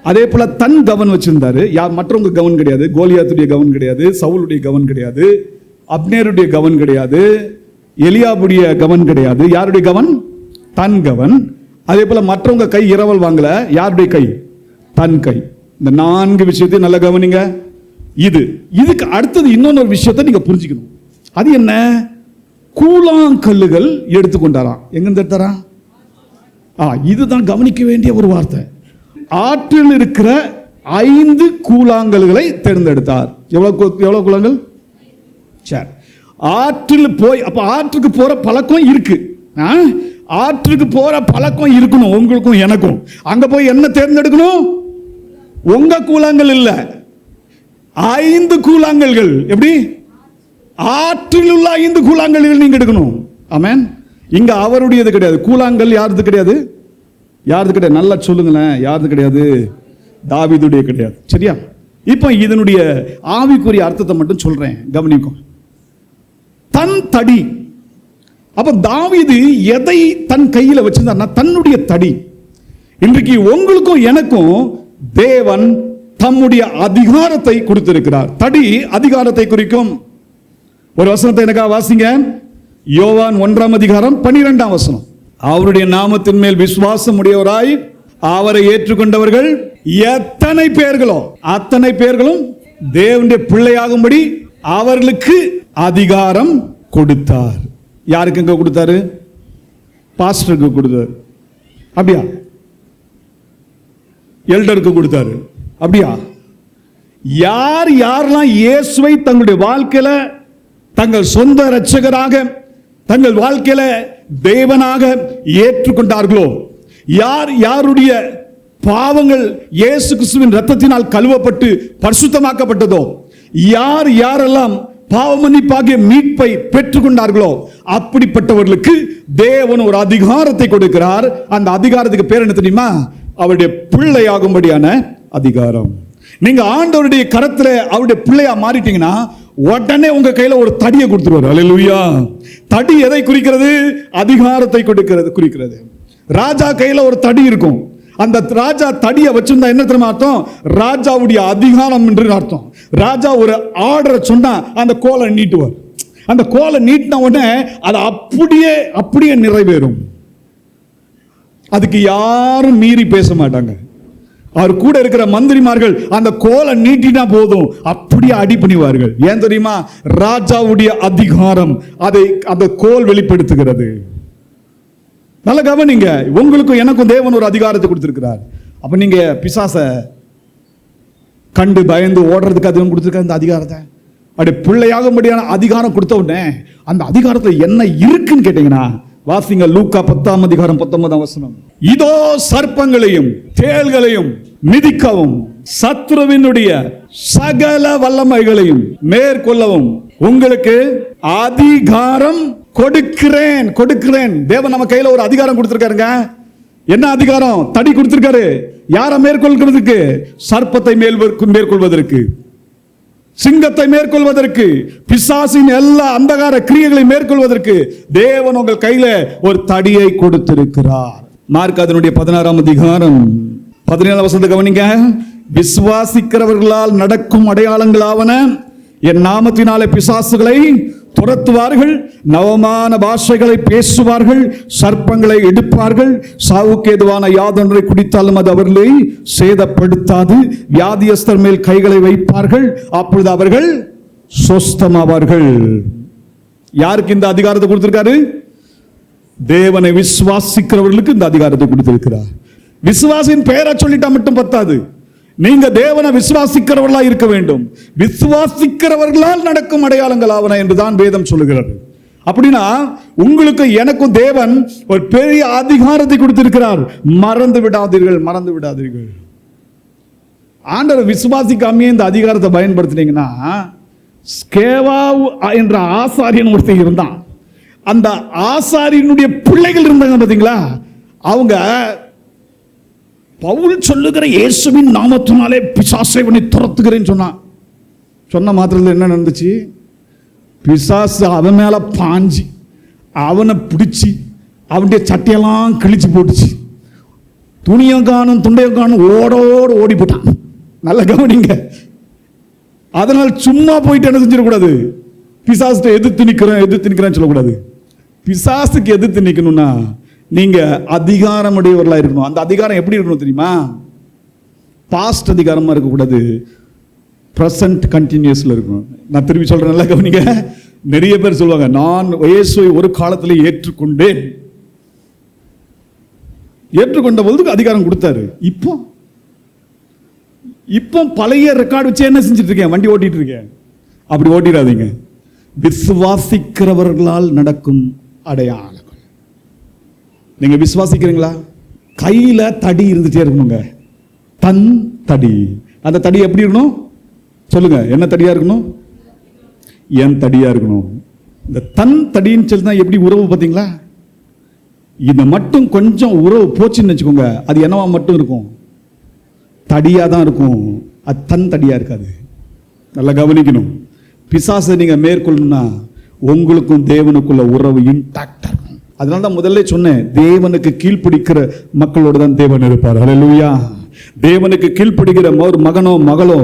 அதே போல தன் கவன் வச்சிருந்தாரு. மற்றவங்க கவன் கிடையாது, கோலியாத்துடைய கவன் கிடையாது, சவுலுடைய கவன் கிடையாது, அப்னேருடைய கவன் கிடையாது, எலியாபுடைய கவன் கிடையாது. யாருடைய கவன்? தன் கவன். அதே போல மற்றவங்க கை இரவல் வாங்கல. யாருடைய கை? தன் கை. இந்த 4 விஷயத்தையும் நல்லா கவனிங்க. இதுக்கு அடுத்தது இன்னொரு விஷயத்தை நீங்க புரிஞ்சுக்கணும். அது என்ன? கூழாங்கல்லுகள் எடுத்துக்கொண்டாராம். எங்க எடுத்தாரா? இதுதான் கவனிக்க வேண்டிய ஒரு வார்த்தை. ஆற்றில் இருக்கிற 5 கூழாங்கல்களை தேர்ந்தெடுத்தார். எவ்வளவு கூழாங்கல்? சரி, ஆற்றில் போய், அப்ப ஆற்றுக்கு போற பழக்கம் இருக்கு. ஆற்றுக்கு போற பழக்கம் இருக்கணும் உங்களுக்கும் எனக்கும். அங்க போய் என்ன தேர்ந்தெடுக்கணும்? உங்க கூழாங்கல் இல்ல, 5 கூழாங்கல்கள். எப்படி? ஆற்றில் உள்ள 5 கூழாங்கல்கள் நீங்க எடுக்கணும். ஆமென். இங்க அவருடையது கிடையாது. கூழாங்கல் யாருது கிடையாது? யாருது கிடையாது? நல்லா சொல்லுங்களேன். யாருது கிடையாது? தாவீதுடைய கிடையாது. சரியா? இப்போ இதனுடைய ஆவிக்குரிய அர்த்தத்தை மட்டும் சொல்றேன், கவனிக்கும். தன் தடி. அப்ப தாவீது எதை தன் கையில வச்சிருந்தார்னா தன்னுடைய தடி. இன்றைக்கு உங்களுக்கும் எனக்கும் தேவன் தம்முடைய அதிகாரத்தை கொடுத்திருக்கிறார். தடி அதிகாரத்தை குறிக்கும். ஒரு வசனத்தை எனக்காக வாசிங்க. யோவான் 1ஆம் அதிகாரம் 12ஆம் வசனம். அவருடைய நாமத்தின் மேல் விசுவாசம் உடையவராய் அவரை ஏற்றுக்கொண்டவர்கள் எத்தனை பேர்களோ அத்தனை பேர்களும் தேவனுடைய பிள்ளையாகும்படி அவர்களுக்கு அதிகாரம் கொடுத்தார். யாருக்கு எங்க கொடுத்தாரு? பாஸ்டருக்கு கொடுத்தாரு. அப்படியா? எல்டருக்கு கொடுத்தாரு. அப்படியா? யாரெல்லாம் இயேசுவை தங்களுடைய வாழ்க்கையில தங்கள் சொந்த இரட்சகராக, தங்கள் வாழ்க்கையில தேவனாக ஏற்றுக்கொண்டார்களோ, யாருடைய பாவங்கள் இயேசு கிறிஸ்துவின் இரத்தத்தினால் கழுவப்பட்டு பரிசுத்தமாக்கப்பட்டதோ, யாரெல்லாம் பாவ மன்னிப்பாகிய மீட்பை பெற்றுக்கொண்டார்களோ, அப்படிப்பட்டவர்களுக்கு தேவன் ஒரு அதிகாரத்தை கொடுக்கிறார். அந்த அதிகாரத்துக்கு பேர் என்ன தெரியுமா? அவருடைய பிள்ளையாகும்படியான அதிகாரம். நீங்க ஆண்டவருடைய கரத்துல அவருடைய பிள்ளையா மாறிட்டீங்கன்னா உடனே உங்க கையில ஒரு தடியை கொடுத்துருவாரு. அல்லேலூயா. தடி எதை குறிக்கிறது? அதிகாரத்தை குறிக்கிறது. ராஜா கையில ஒரு தடி இருக்கும். அந்த ராஜா தடியை வச்சிருந்தா என்ன தெரியுமா அர்த்தம்? ராஜாவுடைய அதிகாரம் என்று அர்த்தம். ராஜா ஒரு ஆர்டரை சொன்னா அந்த கோலை நீட்டுவார். அந்த கோலை நீட்டின உடனே அது அப்படியே நிறைவேறும். அதுக்கு யாரும் மீறி பேச மாட்டாங்க. அவர் கூட இருக்கிற மந்திரிமார்கள் அந்த கோலை நீட்டினா போதும் அப்படியே அடி பண்ணிவார்கள். ஏன் தெரியுமா? ராஜாவுடைய அதிகாரம் அதை அந்த கோல் வெளிப்படுத்துகிறது. நல்ல கவனிங்க. உங்களுக்கும் எனக்கும் தேவன் ஒரு அதிகாரத்தை கொடுத்திருக்கிறார். அப்ப நீங்க பிசாச கண்டு பயந்து ஓடுறதுக்கு அது கொடுத்திருக்காரு. இந்த அதிகாரத்தை அப்படி பிள்ளையாகும்படியான அதிகாரம் கொடுத்த உடனே அந்த அதிகாரத்துல என்ன இருக்குன்னு கேட்டீங்கன்னா, வாசிங்க லூக்கா 10ஆம் அதிகாரம் 19ஆம் வசனம். இதோ சர்ப்பங்களையும் தேள்களையும் மிதிக்கவும் சத்ருவினுடைய சகல வல்லமைகளையும் மேற்கொள்ளவும் உங்களுக்கு அதிகாரம் கொடுக்கிறேன். தேவன் நம்ம கையில ஒரு அதிகாரம் கொடுத்திருக்காருங்க. என்ன அதிகாரம்? தடி கொடுத்திருக்காரு. யாரை மேற்கொள்கிறதுக்கு? சர்ப்பத்தை மேற்கொள்வதற்கு, சிங்கத்தை மேற்கொள்வதற்கு, பிசாசின் எல்லா அந்தகார கிரியைகளை மேற்கொள்வதற்கு தேவன் உங்கள் கையில ஒரு தடியை கொடுத்திருக்கிறார். மார்க் அதனுடைய 16ஆம் அதிகாரம் 17ஆம் வசனத்தை கவனிங்க. விசுவாசிக்கிறவர்களால் நடக்கும் அடையாளங்களாவன, என் நாமத்தினாலே பிசாசுகளை துரத்துவார்கள், நவமான பாஷைகளை பேசுவார்கள், சர்ப்பங்களை எடுப்பார்கள், சாவுக்கு ஏதுவான யாதொன்றை குடித்தாலும் அது அவர்களை சேதப்படுத்தாது, வியாதியஸ்தர் மேல் கைகளை வைப்பார்கள், அப்பொழுது அவர்கள் சொஸ்தமாவார்கள். யாருக்கு இந்த அதிகாரத்தை கொடுத்திருக்காரு? தேவனை விசுவாசிக்கிறவர்களுக்கு இந்த அதிகாரத்தை கொடுத்திருக்கிறார். விசுவாசின் பெயரை சொல்லிட்டா மட்டும் பத்தாது. நீங்க தேவனை விசுவாசிக்கிறவர்களா இருக்க வேண்டும். விசுவாசிக்கிறவர்களால் நடக்கும் அடையாளங்கள் ஆவன என்றுதான் வேதம் சொல்லுகிறது. அப்படின்னா உங்களுக்கு எனக்கும் தேவன் ஒரு பெரிய அதிகாரத்தை கொடுத்திருக்கிறார். மறந்து விடாதீர்கள். ஆண்டவர் விசுவாசிக்காமே இந்த அதிகாரத்தை பயன்படுத்தினீங்கன்னா, ஸ்கேவா என்ற ஆசாரியன் ஒருத்தர் இருந்தான். அந்த ஆசாரியனுடைய பிள்ளைகள் இருந்தாங்க பாத்தீங்களா, அவங்க பவுல் சொல்லுகிற இயேசுவின் நாமத்தினாலே பிசாசை துரத்துகிறேன்னு சொன்ன மாத்திரத்தில் என்ன நடந்துச்சு? பிசாசு அவன் மேல பாஞ்சி அவனை பிடிச்சி அவனுடைய சட்டையெல்லாம் கிழிச்சு போட்டுச்சு. துணியும் காணும் துண்டையும் காணும், ஓடோடு ஓடி போட்டான். நல்ல கவனிங்க. அதனால் சும்மா போயிட்டு என்ன செஞ்சிடக்கூடாது? பிசாசுக்கு எதிர்த்து நிற்கிறேன்னு சொல்லக்கூடாது. பிசாசுக்கு எதிர்த்து நிற்கணும்னா நீங்க அதிகாரம் உடையவர்களா இருக்கணும். அந்த அதிகாரம் எப்படி இருக்கணும் தெரியுமா? பாஸ்ட் அதிகாரமா இருக்கக்கூடாது, பிரசன்ட் கண்டினியூஸ்ல இருக்கணும். நான் திரும்பி சொல்றேன், நல்லா கவனிங்க. நிறைய பேர் சொல்லுவாங்க, நான் இயேசுவை ஒரு காலத்தில் ஏற்றுக்கொண்ட போது அதிகாரம் கொடுத்தாரு. இப்போ பழைய ரெக்கார்டு வச்சு என்ன செஞ்சுட்டு இருக்கேன்? வண்டி ஓட்டிட்டு இருக்கேன். அப்படி ஓட்டிடாதீங்க. விசுவாசிக்கிறவர்களால் நடக்கும் அடையாளம். நீங்க விசுவாசிக்கிறீங்களா? கையில தடி இருந்துட்டே இருக்கணுங்க. தன் தடி. அந்த தடி எப்படி இருக்கணும் சொல்லுங்க? என்ன தடியா இருக்கணும்? என் தடியா இருக்கணும். இந்த தன் தடின்னு சொல்லிதான் எப்படி உறவு பார்த்தீங்களா? இது மட்டும் கொஞ்சம் உறவு போச்சுன்னு வச்சுக்கோங்க, அது என்னவா மட்டும் இருக்கும்? தடியா தான் இருக்கும். அது தன் தடியா இருக்காது. நல்லா கவனிக்கணும். பிசாசை நீங்க மேற்கொள்ளணும்னா உங்களுக்கும் தேவனுக்குள்ள உறவு இன்டாக்டா இருக்கும். அதனால தான் முதல்ல சொன்னேன், தேவனுக்கு கீழ்ப்பிடிக்கிற மக்களோடு தான் தேவன் இருப்பார். ஹல்லேலூயா. தேவனுக்கு கீழ்ப்பிடிக்கிற ஒரு மகனோ மகளோ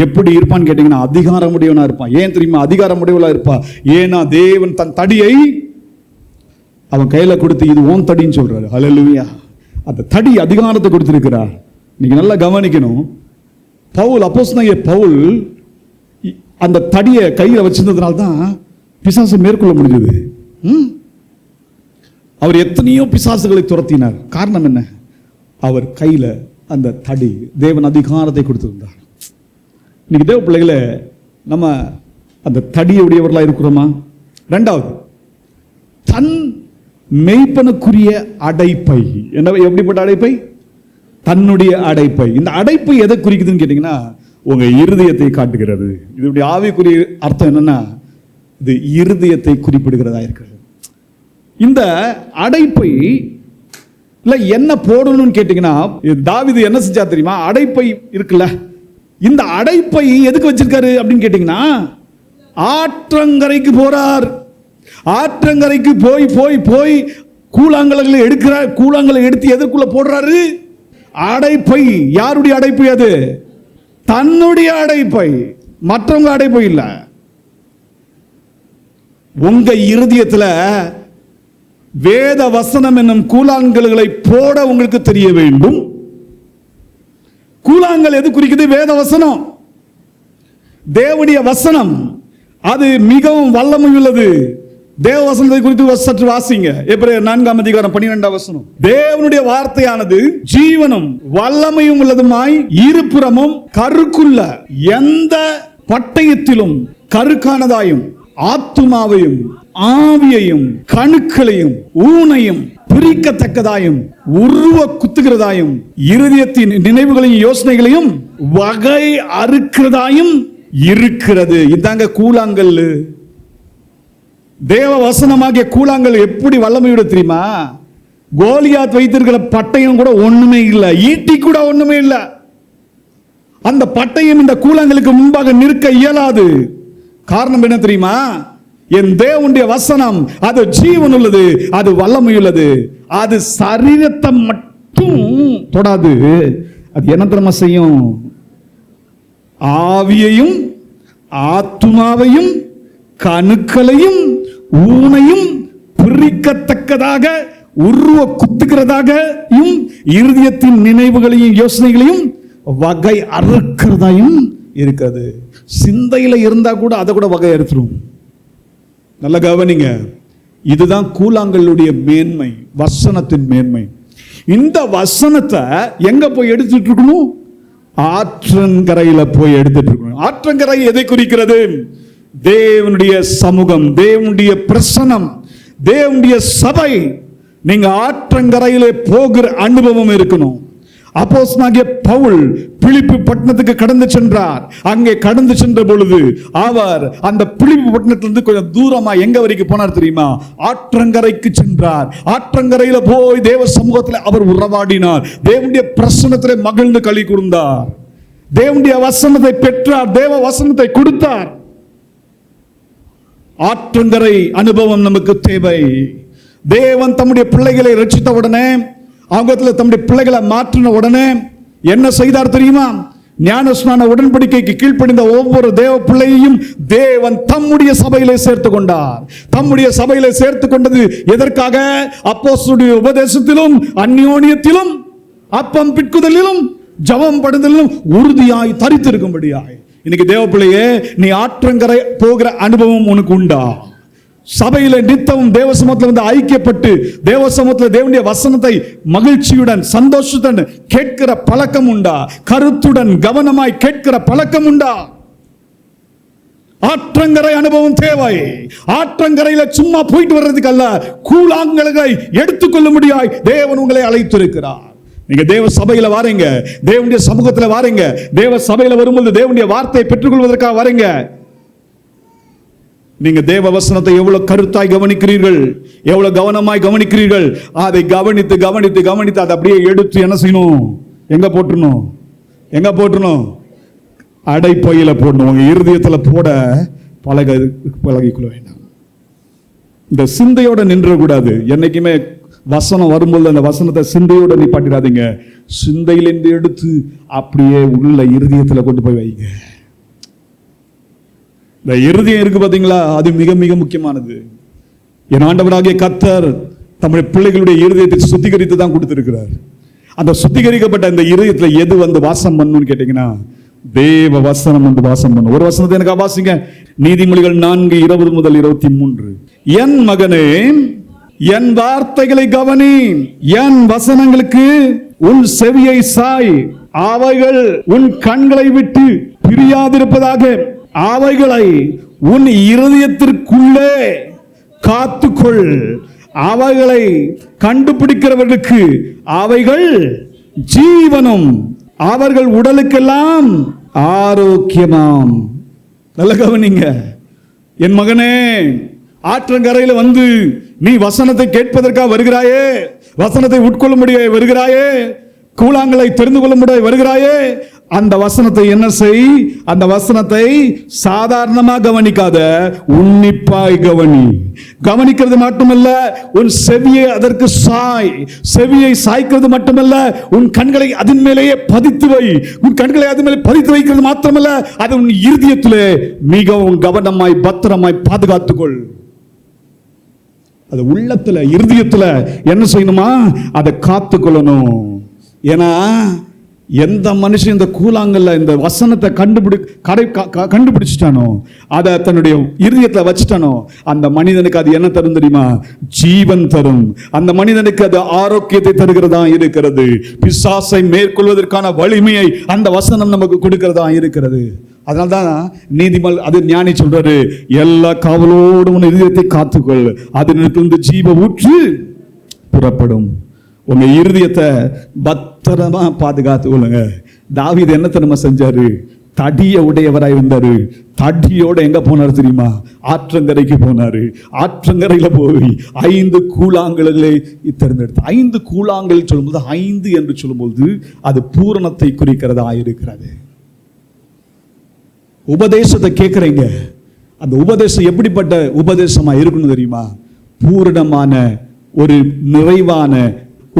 எப்படி இருப்பான்னு கேட்டீங்கன்னா, அதிகாரம் உடையவனா இருப்பான். ஏன் தெரியுமா? அதிகாரம் உடையவளா இருப்பா. ஏன்னா தேவன் தன் தடியை அவன் கையில கொடுத்து இது ஓன் தடின்னு சொல்றாரு. ஹல்லேலூயா. அந்த தடி அதிகாரத்தை கொடுத்திருக்கிறார். நீங்க நல்லா கவனிக்கணும். அப்போஸ்தலனாகிய பவுல் அந்த தடியை கையில வச்சிருந்ததுனால தான் பிசாசை மேற்கொள்ள முடிஞ்சது. அவர் எத்தனையோ பிசாசுகளை துரத்தினார். காரணம் என்ன? அவர் கையில அந்த தடி, தேவன் அதிகாரத்தை கொடுத்திருந்தார். இன்னைக்கு தேவ பிள்ளைகளை நம்ம அந்த தடியுடையவர்களா இருக்கிறோமா? ரெண்டாவது, தன் மெய்ப்பனுக்குரிய அடைப்பை. என்ன? எப்படிப்பட்ட அடைப்பை? தன்னுடைய அடைப்பை. இந்த அடைப்பை எதை குறிக்குதுன்னு கேட்டீங்கன்னா, உங்க இருதயத்தை காட்டுகிறது. இதனுடைய ஆவிக்குரிய அர்த்தம் என்னன்னா, இது இருதயத்தை குறிப்பிடுகிறதா இருக்கிறது. இந்த அடைப்பை என்ன போடணும்னு கேட்டீங்கன்னா, தாவீது என்ன செஞ்சா தெரியுமா? அடைப்பை இருக்குல்ல, இந்த அடைப்பை எதுக்கு வச்சிருக்காரு அப்படின்னு கேட்டீங்கன்னா, ஆற்றங்கரைக்கு போறார். ஆற்றங்கரைக்கு போய் போய் போய் கூழாங்கல்களை எடுக்கிறார். கூழாங்கலை எடுத்து எதற்குள்ள போடுறாரு? அடைப்பை. யாருடைய அடைப்பை அது? தன்னுடைய அடைப்பை, மற்றவங்க அடைப்பை இல்ல. உங்க இருதயத்துல வேத வசனம் என்னும் கூழாங்கல்களை போட உங்களுக்கு தெரிய வேண்டும். கூழாங்கல் எது குறிக்குது? வேத வசனம், தேவனுடைய வசனம். அது மிகவும் வல்லமை உள்ளது. தேவ வசனத்தை குறித்து சற்று வாசிங்க. எபிரேயர் 4ஆம் அதிகாரம் 12ஆம் வசனம். தேவனுடைய வார்த்தையானது ஜீவனும் வல்லமையும் உள்ளதுமாய் இருபுறமும் கருக்குள்ள எந்த பட்டயத்திலும் கருக்கானதாயும் ஆத்துமாவையும் ஆவியையும் கணுக்களையும் ஊனையும் பிரிக்கத்தக்கதாயும் உருவ குத்துகிறதாயும் இருதயத்தின் நினைவுகளையும் யோசனைகளையும் வகை அறுக்கிறதாயும் இருக்கிறது. இதாங்க கூழாங்கல். தேவ வசனமாகிய கூழாங்கல் எப்படி வல்லமையோட தெரியுமா? கோலியாத் வைத்திருக்கிற பட்டயம் கூட ஒண்ணுமே இல்லை, ஈட்டி கூட ஒண்ணுமே இல்லை. அந்த பட்டயம் இந்த கூழாங்கலுக்கு முன்பாக நிற்க இயலாது. காரணம் என்ன தெரியுமா? என் தேவனுடைய வசனம் அது ஜீவன் உள்ளது, அது வல்லமை உள்ளது. அது சரீரத்தை மட்டும் தொடாது, அது என்ன தெரியுமா செய்யும்? ஆவியையும் ஆத்துமாவையும் கணுக்களையும் ஊனையும் பிரிக்கத்தக்கதாக உருவ குத்துகிறதாகவும் இருதயத்தின் நினைவுகளையும் யோசனைகளையும் வகை அறுக்கிறதாயும் இருக்கிறது. சிந்தையில இருந்தா கூட அதை கூட வகை அறுத்துரும். நல்ல கவனிங்க, இதுதான் கூழாங்கல்லுடைய மேன்மை, வசனத்தின் மேன்மை. இந்த வசனத்தை எங்க போய் எடுத்துட்டு இருக்கணும்? ஆற்றங்கரையில போய் எடுத்துட்டு இருக்கணும். ஆற்றங்கரை எதை குறிக்கிறது? தேவனுடைய சமூகம், தேவனுடைய பிரசனம், தேவனுடைய சபை. நீங்க ஆற்றங்கரையிலே போகிற அனுபவம் இருக்கணும். அப்போஸ்தலனாகிய பவுல் பிலிப்பி பட்டணத்துக்கு கடந்து சென்றார். அங்கே கடந்து சென்ற பொழுது அவர் அந்த பிலிப்பி பட்டணத்திலிருந்து கொஞ்சம் தூரமா எங்க வரைக்கும் போனார் தெரியுமா? ஆற்றங்கரைக்கு சென்றார். ஆற்றங்கரையில போய் தேவ சமூகத்தில் அவர் உறவாடினார். தேவனுடைய பிரசன்னத்திலே மகிழ்ந்து களி கூர்ந்தார். தேவனுடைய வசனத்தை பெற்றார், தேவ வசனத்தை கொடுத்தார். ஆற்றங்கரை அனுபவம் நமக்கு தேவை. தேவன் தம்முடைய பிள்ளைகளை ரட்சித்த உடனே, அவங்கத்துல தம்முடைய பிள்ளைகளை மாற்றின உடனே என்ன செய்தார் தெரியுமா? ஞானஸ்நான உடன்படிக்கைக்கு கீழ்ப்படிந்த ஒவ்வொரு தேவ பிள்ளையையும் தேவன் தம்முடைய சபையிலே சேர்த்து கொண்டார். தம்முடைய சபையிலே சேர்த்து கொண்டது எதற்காக? அப்போஸ்தலருடைய உபதேசத்திலும் அந்யோன்யத்திலும் அப்பம் பிட்குதலிலும் ஜெபம் பண்ணுதலிலும் உறுதியாய் தரித்திருக்கும்படியாய். இன்னைக்கு தேவ பிள்ளையே, நீ ஆற்றங்கரை போகிற அனுபவம் உனக்கு உண்டா? சபையில நித்தமும் தேவ சமூகத்தில் வந்து ஐக்கியப்பட்டு தேவ சமூகத்தில் தேவனுடைய வசனத்தை மகிழ்ச்சியுடன் சந்தோஷத்துடன் கேட்கிற பழக்கம் உண்டா? கருத்துடன் கவனமாய் கேட்கிற பழக்கம் உண்டா? ஆற்றங்கரை அனுபவம் தேவை. ஆற்றங்கரையில சும்மா போயிட்டு வர்றதுக்கு அல்ல, கூழாங்கல்களை எடுத்துக்கொள்ள முடியாய் தேவன் உங்களை அழைத்திருக்கிறார். நீங்க தேவ சபையில வாரீங்க, தேவனுடைய சமூகத்துல வாரீங்க, தேவ சபையில வரும்போது தேவனுடைய வார்த்தையை பெற்றுக்கொள்வதற்காக வாரீங்க. நீங்க தேவ வசனத்தை எவ்வளவு கருத்தாய் கவனிக்கிறீர்கள், எவ்வளவு கவனமாய் கவனிக்கிறீர்கள், அதை கவனித்து கவனித்து கவனித்து அதை அப்படியே எடுத்து என்ன செய்யணும்? எங்க போட்டுறணும்? எங்க போட்டுறணும்? அடைப்பையில போடணும். உங்க இருதயத்துல போட பழகிக்கொள்ள வேண்டாம். இந்த சிந்தையோட நின்ற கூடாது. என்னைக்குமே வசனம் வரும்போது அந்த வசனத்தை சிந்தையோட நிப்பாட்டிடாதீங்க. சிந்தையிலிருந்து எடுத்து அப்படியே உள்ள இருதயத்துல கொண்டு போய் வைங்க. இந்த இருதயம் இருக்கு பாத்தீங்களா, அது மிக மிக முக்கியமானது. என் ஆண்டவராகிய கர்த்தர் தம்முடைய பிள்ளைகளுடைய இருதயத்தை சுத்திகரித்து தான் கொடுத்திருக்கிறார். அந்த சுத்திகரிக்கப்பட்ட அந்த இருதயத்துல எது வந்து வாசம் பண்ணணும்னு கேட்டீங்கன்னா, தேவ வசனம் வந்து வாசம் பண்ணும். ஒரு வசனத்தை எனக்கு வாசிங்க. நீதிமொழிகள் 4:20 முதல் 23. என் மகனே, என் வார்த்தைகளை கவனி, என் வசனங்களுக்கு உன் செவியை சாய், அவைகள் உன் கண்களை விட்டு பிரியாதிருப்பதாக, அவைகளை உன் இருதயத்திற்குள்ளே காத்துக்கொள், அவைகளை கண்டுபிடிக்கிறவர்களுக்கு அவைகள் ஜீவனும் அவர்கள் உடலுக்கெல்லாம் ஆரோக்கியமாம். நல்ல கவனிங்க. என் மகனே, ஆற்றங்கரையில வந்து நீ வசனத்தை கேட்பதற்காக வருகிறாயே, வசனத்தை உட்கொள்ள முடிய வருகிறாயே, கூழாங்கலை தெரிந்து கொள்ள முடிய வருகிறாயே, அந்த வசனத்தை என்ன செய்? அந்த வசனத்தை சாதாரணமா கவனிக்காத, உன்னிப்பாய் கவனி. கவனிக்கிறது மட்டுமல்ல, உன் செவியை அதற்கு சாய். செவியை சாய்க்கிறது மட்டுமல்ல, உன் கண்களை அதன் மேலேயே பதித்து வை. உன் கண்களை அதன் மேலே பதித்து வைக்கிறது மாத்திரமல்ல, அது உன் இருதயத்திலே மிகவும் கவனமாய் பத்திரமாய் பாதுகாத்துக்கொள். அது உள்ளத்துல இருதயத்துல என்ன செய்யணுமா? அதை காத்துக்கொள்ளணும். ஏன்னா எந்த மனுஷன் இந்த கூழாங்கல்ல இந்த வசனத்தை கண்டுபிடிச்சிட்டானோ, அதை தன்னுடைய இருதயத்துல வச்சுட்டானோ, அந்த மனிதனுக்கு அது என்ன தரும் தெரியுமா? ஜீவன் தரும். அந்த மனிதனுக்கு அது ஆரோக்கியத்தை தருகிறதா இருக்கிறது. பிசாசை மேற்கொள்வதற்கான வலிமையை அந்த வசனம் நமக்கு கொடுக்கிறதா இருக்கிறது. அதனால்தான் நீதிமல் அது ஞானி சொல்றாரு, எல்லா காவலோடும் உன் இதயத்தை காத்துக்கொள், அதனிலிருந்து ஜீவ ஊற்று புறப்படும். உங்க இருதயத்தை பத்திரமா பாதுகாத்து கொள்ளுங்க. தாவீது என்னத்தை நம்ம செஞ்சாரு? தடிய உடையவராய் இருந்தாரு. தடியோட எங்க போனாரு தெரியுமா? ஆற்றங்கரைக்கு போனாரு. ஆற்றங்கரையில போய் 5 கூழாங்கல்களை தேர்ந்தெடுத்து, 5 கூழாங்கல் சொல்லும்போது 5 என்று சொல்லும்போது அது பூரணத்தை குறிக்கிறதா இருக்கிறது. உபதேசத்தை கேட்குறீங்க, அந்த உபதேசம் எப்படிப்பட்ட உபதேசமா இருக்கணும் தெரியுமா? பூரணமான ஒரு நிறைவான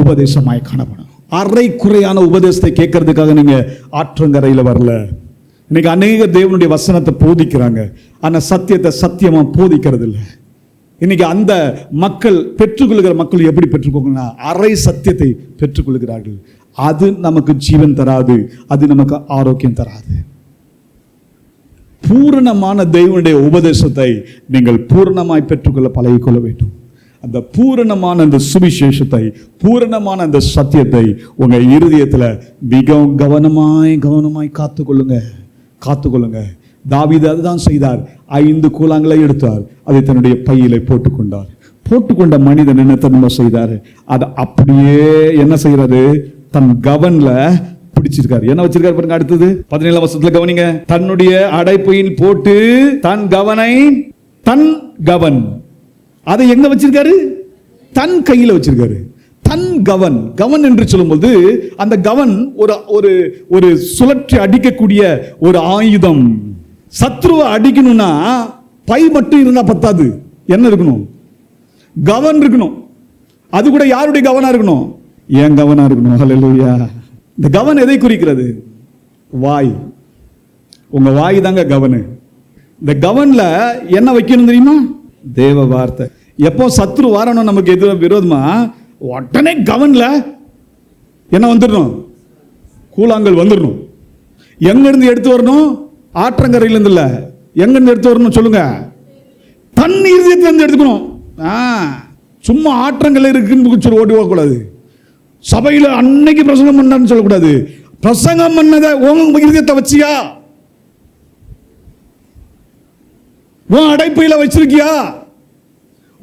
உபதேசமாய் காணப்படும். அரை குறையான உபதேசத்தை கேட்கறதுக்காக நீங்க ஆற்றங்கரையில் வரல. இன்னைக்கு அநேக தேவனுடைய வசனத்தை போதிக்கிறாங்க, ஆனா சத்தியத்தை சத்தியமா போதிக்கிறது இல்லை. இன்னைக்கு அந்த மக்கள் பெற்றுக்கொள்கிற மக்கள் எப்படி பெற்றுக்கொள்ளுங்கன்னா அரை சத்தியத்தை பெற்றுக்கொள்கிறார்கள். அது நமக்கு ஜீவன் தராது, அது நமக்கு ஆரோக்கியம் தராது. பூரணமான தேவனுடைய உபதேசத்தை நீங்கள் பூரணமாய் பெற்றுக்கொள்ள பழகிக்கொள்ள வேண்டும். அந்த பூரணமான அந்த சுவிசேஷத்தை, பூரணமான அந்த சத்தியத்தை உங்க இருதயத்துல மிகவும் கவனமாய் காத்துக்கொள்ளுங்க. தாவீது அதுதான் செய்தார். 5 கூழாங்கலை எடுத்தார், அதை தன்னுடைய பையிலே போட்டுக்கொண்டார். போட்டுக்கொண்ட மனிதன் என்ன தன்மை செய்தார்? அதை அப்படியே என்ன செய்யறாரு? தன் கவன்ல பிடிச்சிருக்காரு. என்ன வச்சிருக்காரு பாருங்க. அடுத்தது 17ஆம் வசனத்துல கவனிங்க. தன்னுடைய அடைப்பையில் போட்டு தன் கவன் அதை எங்க வச்சிருக்காரு? தன் கையில வச்சிருக்காரு. தன் கவன் என்று சொல்லும்போது அந்த கவன் ஒரு சுழற்றி அடிக்கக்கூடிய ஒரு ஆயுதம். சத்ருவை அடிக்கணும்னா பை மட்டும் இருந்தா பத்தாது, என்ன இருக்கணும்? கவன் இருக்கணும். அது கூட யாருடைய கவனா இருக்கணும்? என் கவனா இருக்கணும். ஹல்லேலூயா. இந்த கவன் எதை குறிக்கிறது? வாய். உங்க வாய் தாங்க கவனு. இந்த கவன்ல என்ன வைக்கணும் தெரியுமா? தேவ வார்த்தை. எப்போ சத்ரு வரணும் நமக்கு எதிர விரோதமா, உடனே கவன்ல என்ன வந்துடணும்? கூழாங்கல் வந்துடணும். எங்க இருந்து எடுத்து வரணும்? ஆற்றங்கரையில இருந்து இல்ல. எங்க இருந்து எடுத்து வரணும் சொல்லுங்க? தன் இருதயத்துல இருந்து எடுத்துக்கணும். சும்மா ஆற்றங்கரை இருக்குன்னு சொல்லி ஓடி போகக்கூடாது. சபையில அன்னைக்கு பிரசங்கம் பண்ணான்னு சொல்லக்கூடாது. பிரசங்கம் பண்ணதை உங்க இருதயத்தை வச்சியா? உன் அடைப்பையில வச்சிருக்கியா?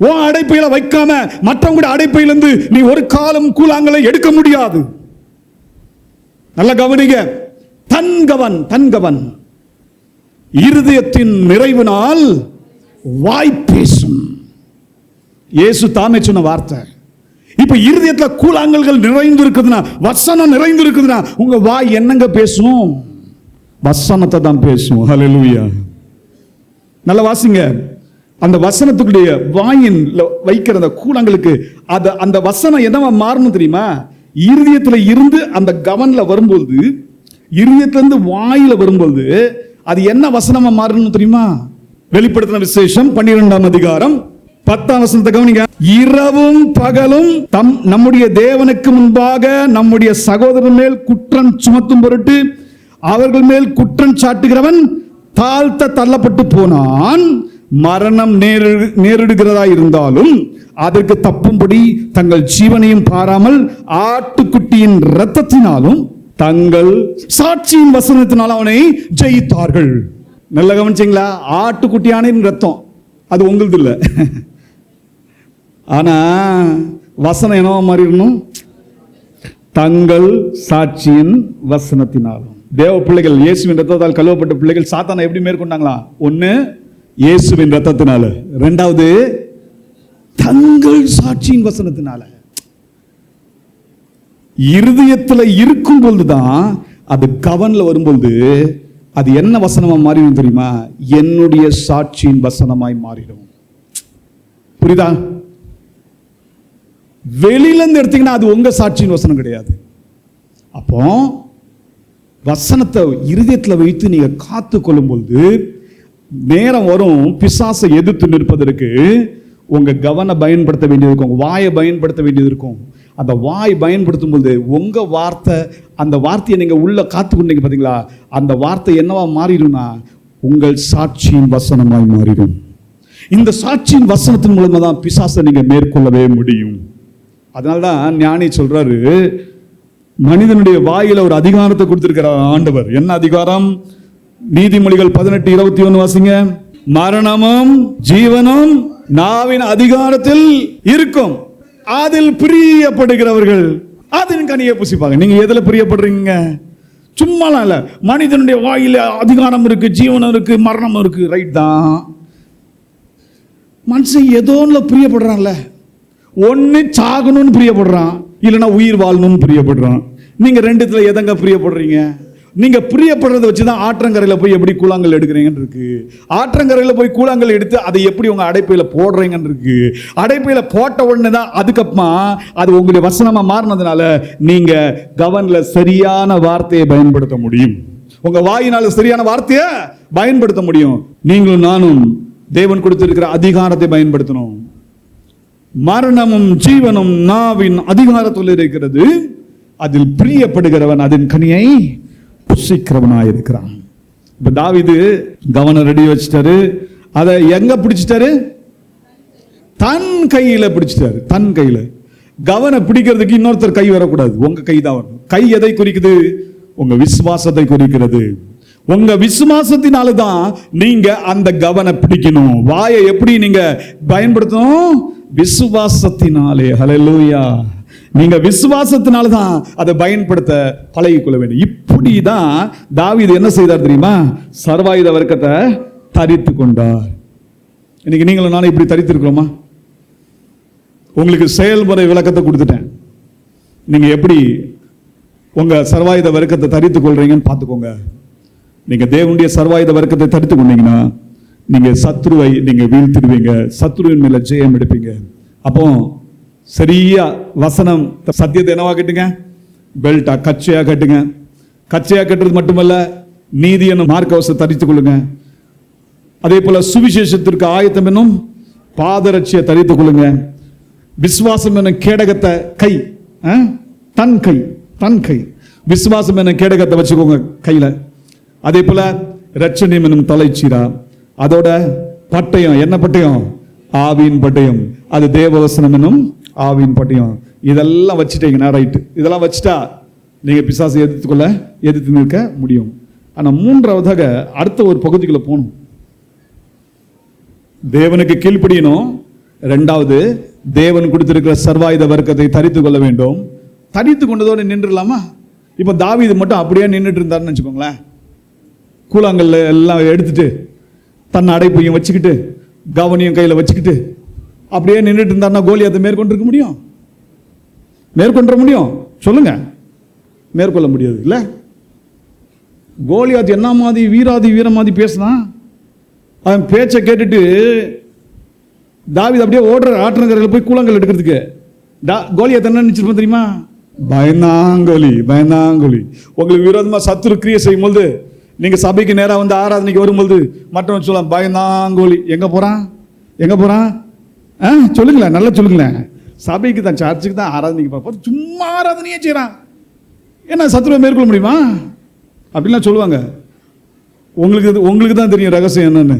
உன் அடைப்பையில வைக்காம மற்றவங்க அடைப்பையிலிருந்து நீ ஒரு காலம் கூழாங்கலை எடுக்க முடியாது. நல்ல கவனிங்க. தன் கவன் இருதயத்தின் நிறைவினால் வாய் பேசும். இயேசு தாமே சொன்ன வார்த்தை. இப்ப இருதயத்துல கூழாங்கல்கள் நிறைந்து இருக்குதுன்னா, வசனம் நிறைந்து இருக்குதுன்னா, உங்க வாய் என்னங்க பேசும்? வசனத்தை தான் பேசும். ஹல்லேலூயா. நல்ல வாசிங்க. அந்த வசனத்துக்குடைய வாயின் வைக்கிற அந்த கூழாங்கலுக்கு அந்த வசனம் என்னவா மாறணும் தெரியுமா? இருதயத்துல இருந்து அந்த கவன்ல வரும்போது, இருதயத்துல இருந்து வாயில வரும்போது அது என்ன வசனமா மாறணும் தெரியுமா? வெளிப்படுத்தின விசேஷம் 12ஆம் அதிகாரம் 10ஆம் வசனத்தை கவனிங்க. இரவும் பகலும் நம்முடைய தேவனுக்கு முன்பாக நம்முடைய சகோதரர் மேல் குற்றம் சுமத்தும் பொருட்டு அவர்கள் மேல் குற்றம் சாட்டுகிறவன் தாழ்த்த தள்ளப்பட்டு போனான். மரணம் நேரிடுகிறதா இருந்தாலும் அதற்கு தப்பும்படி தங்கள் ஜீவனையும் பாராமல் ஆட்டுக்குட்டியின் இரத்தத்தினாலும் தங்கள் சாட்சியின் வசனத்தினால் அவனை ஜெயித்தார்கள். நல்ல கவனிச்சீங்களா? ஆட்டுக்குட்டியான ரத்தம் அது உங்களுது இல்லை. ஆனா வசனம் என்னவா மாறிடணும்? தங்கள் சாட்சியின் வசனத்தினாலும். தேவ பிள்ளைகள் இயேசுவின் ரத்தத்தால் கழுவப்பட்ட பிள்ளைகள் சாத்தானை எப்படி மேற்கொண்டாங்களா? ஒன்னு இயேசுவின் ரத்தத்தினால, இரண்டாவது தங்கள் சாட்சியின் வசனத்தினால. இருதயத்துல இருக்கும் பொழுதுதான் அது கவன்ல வரும்பொழுது அது என்ன வசனமா மாறிடும் தெரியுமா? என்னுடைய சாட்சியின் வசனமாய் மாறிடும். புரியுதா? வெளியில இருந்து எடுத்தீங்கன்னா அது உங்க சாட்சியின் வசனம் கிடையாது. அப்போ வசனத்தை இருதயத்துல வைத்து நீங்க காத்து கொள்ளும் பொழுது நேரம் வரும் பிசாசை எதிர்த்து நிற்பதற்கு உங்க கவன பயன்படுத்த வேண்டியது இருக்கும், உங்க வாயை பயன்படுத்த வேண்டியது இருக்கும். அந்த வாய் பயன்படுத்தும் போது உங்க வார்த்தை, அந்த வார்த்தையை நீங்க உள்ள காத்து கொண்டீங்க பாத்தீங்களா, அந்த வார்த்தை என்னவா மாறிடும்னா உங்கள் சாட்சியின் வசனமாய் மாறிடும். இந்த சாட்சியின் வசனத்தின் மூலமா தான் பிசாசை நீங்க மேற்கொள்ளவே முடியும். அதனால்தான் ஞானி சொல்றாரு, மனிதனுடைய வாயில ஒரு அதிகாரத்தை கொடுத்திருக்கிறார் ஆண்டவர். என்ன அதிகாரம்? நீதிமொழிகள் 18:21 வாசிங்க. மரணமும் ஜீவனும் நாவின் அதிகாரத்தில் இருக்கும், அதில் பிரியப்படுகிறவர்கள் அதன் கனியை புசிப்பாங்க. நீங்க எதுல பிரியப்படுறீங்க? சும்மாலாம் இல்ல. மனிதனுடைய வாயில அதிகாரம் இருக்கு, ஜீவனம் இருக்கு, மரணம் இருக்கு. ரைட் தான். மனுஷன் ஏதோன்னு பிரியப்படுறான்ல. ஒன்னு சாகணும்னு பிரியப்படுறான், இல்லைன்னா உயிர் வாழணும்னு பிரியப்படுறான். நீங்க ரெண்டுத்துல எதங்க பிரியப்படுறீங்க? நீங்க பிரியப்படுறத வச்சுதான் ஆற்றங்கரையில போய் எப்படி கூழாங்கல் எடுக்கிறீங்கன்னு இருக்கு. ஆற்றங்கரையில போய் கூழாங்கல் எடுத்து அதை எப்படி உங்க அடைப்பையில போடுறீங்கன்னு இருக்கு. அடைப்பையில போட்ட உடனே தான் அதுக்கப்புறமா அது உங்களுடைய வசனமா மாறினதுனால நீங்க கவன்ல சரியான வார்த்தையை பயன்படுத்த முடியும். உங்க வாயினால சரியான வார்த்தையை பயன்படுத்த முடியும். நீங்களும் நானும் தேவன் கொடுத்திருக்கிற அதிகாரத்தை பயன்படுத்தணும். மரணமும் ஜீவனும் நாவின் அதிகாரத்தில் இருக்கிறது, அதில் பிரியப்படுகிறவன் அதன் கனியை புசிக்கிறவனாயிருக்கிறான். இப்ப தாவீது கவனம் ரெடி வச்சிட்டாரு. அதை எங்க பிடிச்சிட்டாரு? தன் கையில பிடிச்சிட்டாரு. தன் கையில. கவனம் பிடிக்கிறதுக்கு இன்னொருத்தர் கை வரக்கூடாது, உங்க கை தான் வரணும். கை எதை குறிக்குது? உங்க விசுவாசத்தை குறிக்கிறது. உங்க விசுவாசத்தினால தான் நீங்க அந்த கவன பிடிக்கணும். வாயை எப்படி நீங்க பயன்படுத்தணும்? விசுவாசத்தினாலே. ஹல்லேலூயா. நீங்க விசுவாசத்தினால தான் அதை பயன்படுத்த பழகிக்கொள்ள வேண்டும். இப்படிதான் தாவீது என்ன செய்தார் தெரியுமா? சர்வாயுத வர்க்கத்தை தரித்து கொண்டார். இன்னைக்கு நீங்களும் நானும் இப்படி தரித்திருக்கிறோமா? உங்களுக்கு செயல்முறை விளக்கத்தை கொடுத்துட்டேன். நீங்க எப்படி உங்க சர்வாயுத வர்க்கத்தை தரித்து கொள்றீங்கன்னு பார்த்துக்கோங்க. நீங்க தேவனுடைய சர்வாயுத வர்க்கத்தை தரித்து கொண்டீங்கன்னா நீங்க சத்ருவை நீங்க வீழ்த்திடுவீங்க, சத்ருவின் மேல ஜெயம் எடுப்பீங்க. அப்போ சரியா வசனம் சத்தியத்தை என்னவா கட்டுங்க? பெல்ட்டா கச்சையா கட்டுங்க. கச்சையா கட்டுறது மட்டுமல்ல, நீதி என்னும் மார்க்கவசத்தை தரித்துக் கொள்ளுங்க. அதே போல சுவிசேஷத்திற்கு ஆயத்தம் என்னும் பாதரட்சியை தரித்துக் கொள்ளுங்க. விசுவாசம் என்னும் கேடகத்தை கை, தன் கை, தன் கை, விசுவாசம் என்னும் கேடகத்தை வச்சுக்கோங்க கையில. அதே போல இரட்சணியம் என்னும் தலைச்சீரா, அதோட பட்டயம், என்ன பட்டயம்? ஆவியின் பட்டயம். அது தேவவசனம் என்னும் ஆவியின் பட்டயம். இதெல்லாம் வச்சுட்டீங்கன்னா ரைட்டு. இதெல்லாம் வச்சுட்டா நீங்க பிசாசை எதிர்த்து நிற்க முடியும். ஆனா மூன்றாவதாக அடுத்த ஒரு பகுதிக்குள்ள போகணும். தேவனுக்கு கீழ்ப்படியணும். இரண்டாவது, தேவன் கொடுத்திருக்கிற சர்வாயுத வர்க்கத்தை தரித்து கொள்ள வேண்டும். தரித்து கொண்டதோடு நின்றுலாமா? இப்ப தாவீது மட்டும் அப்படியே நின்றுட்டு இருந்தாருன்னு வச்சுக்கோங்களேன். கூழாங்கல்ல எல்லாம் எடுத்துட்டு தன் அடைப்பையும் வச்சுக்கிட்டு கவனியும் கையில வச்சுக்கிட்டு அப்படியே நின்றுட்டு இருந்தாருன்னா கோலியாத்தை மேற்கொண்டிருக்க முடியும்? மேற்கொண்ட முடியும்? சொல்லுங்க. மேற்கொள்ள முடியாது இல்ல. கோலியாத் என்ன மாதிரி வீரமாதி பேசினான். அவன் பேச்சை கேட்டுட்டு தாவீது அப்படியே ஓடுற ஆற்றங்கரையில் போய் கூழாங்கல் எடுக்கிறதுக்கு. கோலியாத் என்ன நினைச்சிருப்போம் தெரியுமா? பயந்தாங்கோலி. உங்களுக்கு விரோதமா சத்துரு கிரியை செய்யும் போது நீங்க சபைக்கு நேரம் வந்து ஆராதனைக்கு வரும்போது மற்றவன் சொல்லலாம், பயந்தாங்கோலி. எங்க போறான்? சொல்லுங்களேன், நல்லா சொல்லுங்களேன். சபைக்கு தான், சர்ச்சுக்கு தான் ஆராதனைக்கு பார்ப்போம். சும்மா ஆராதனையே செய்யறான். ஏன்னா சத்துருவை மேற்கொள்ள முடியுமா? அப்படின்லாம் சொல்லுவாங்க. உங்களுக்கு தான் தெரியும் ரகசியம் என்னன்னு.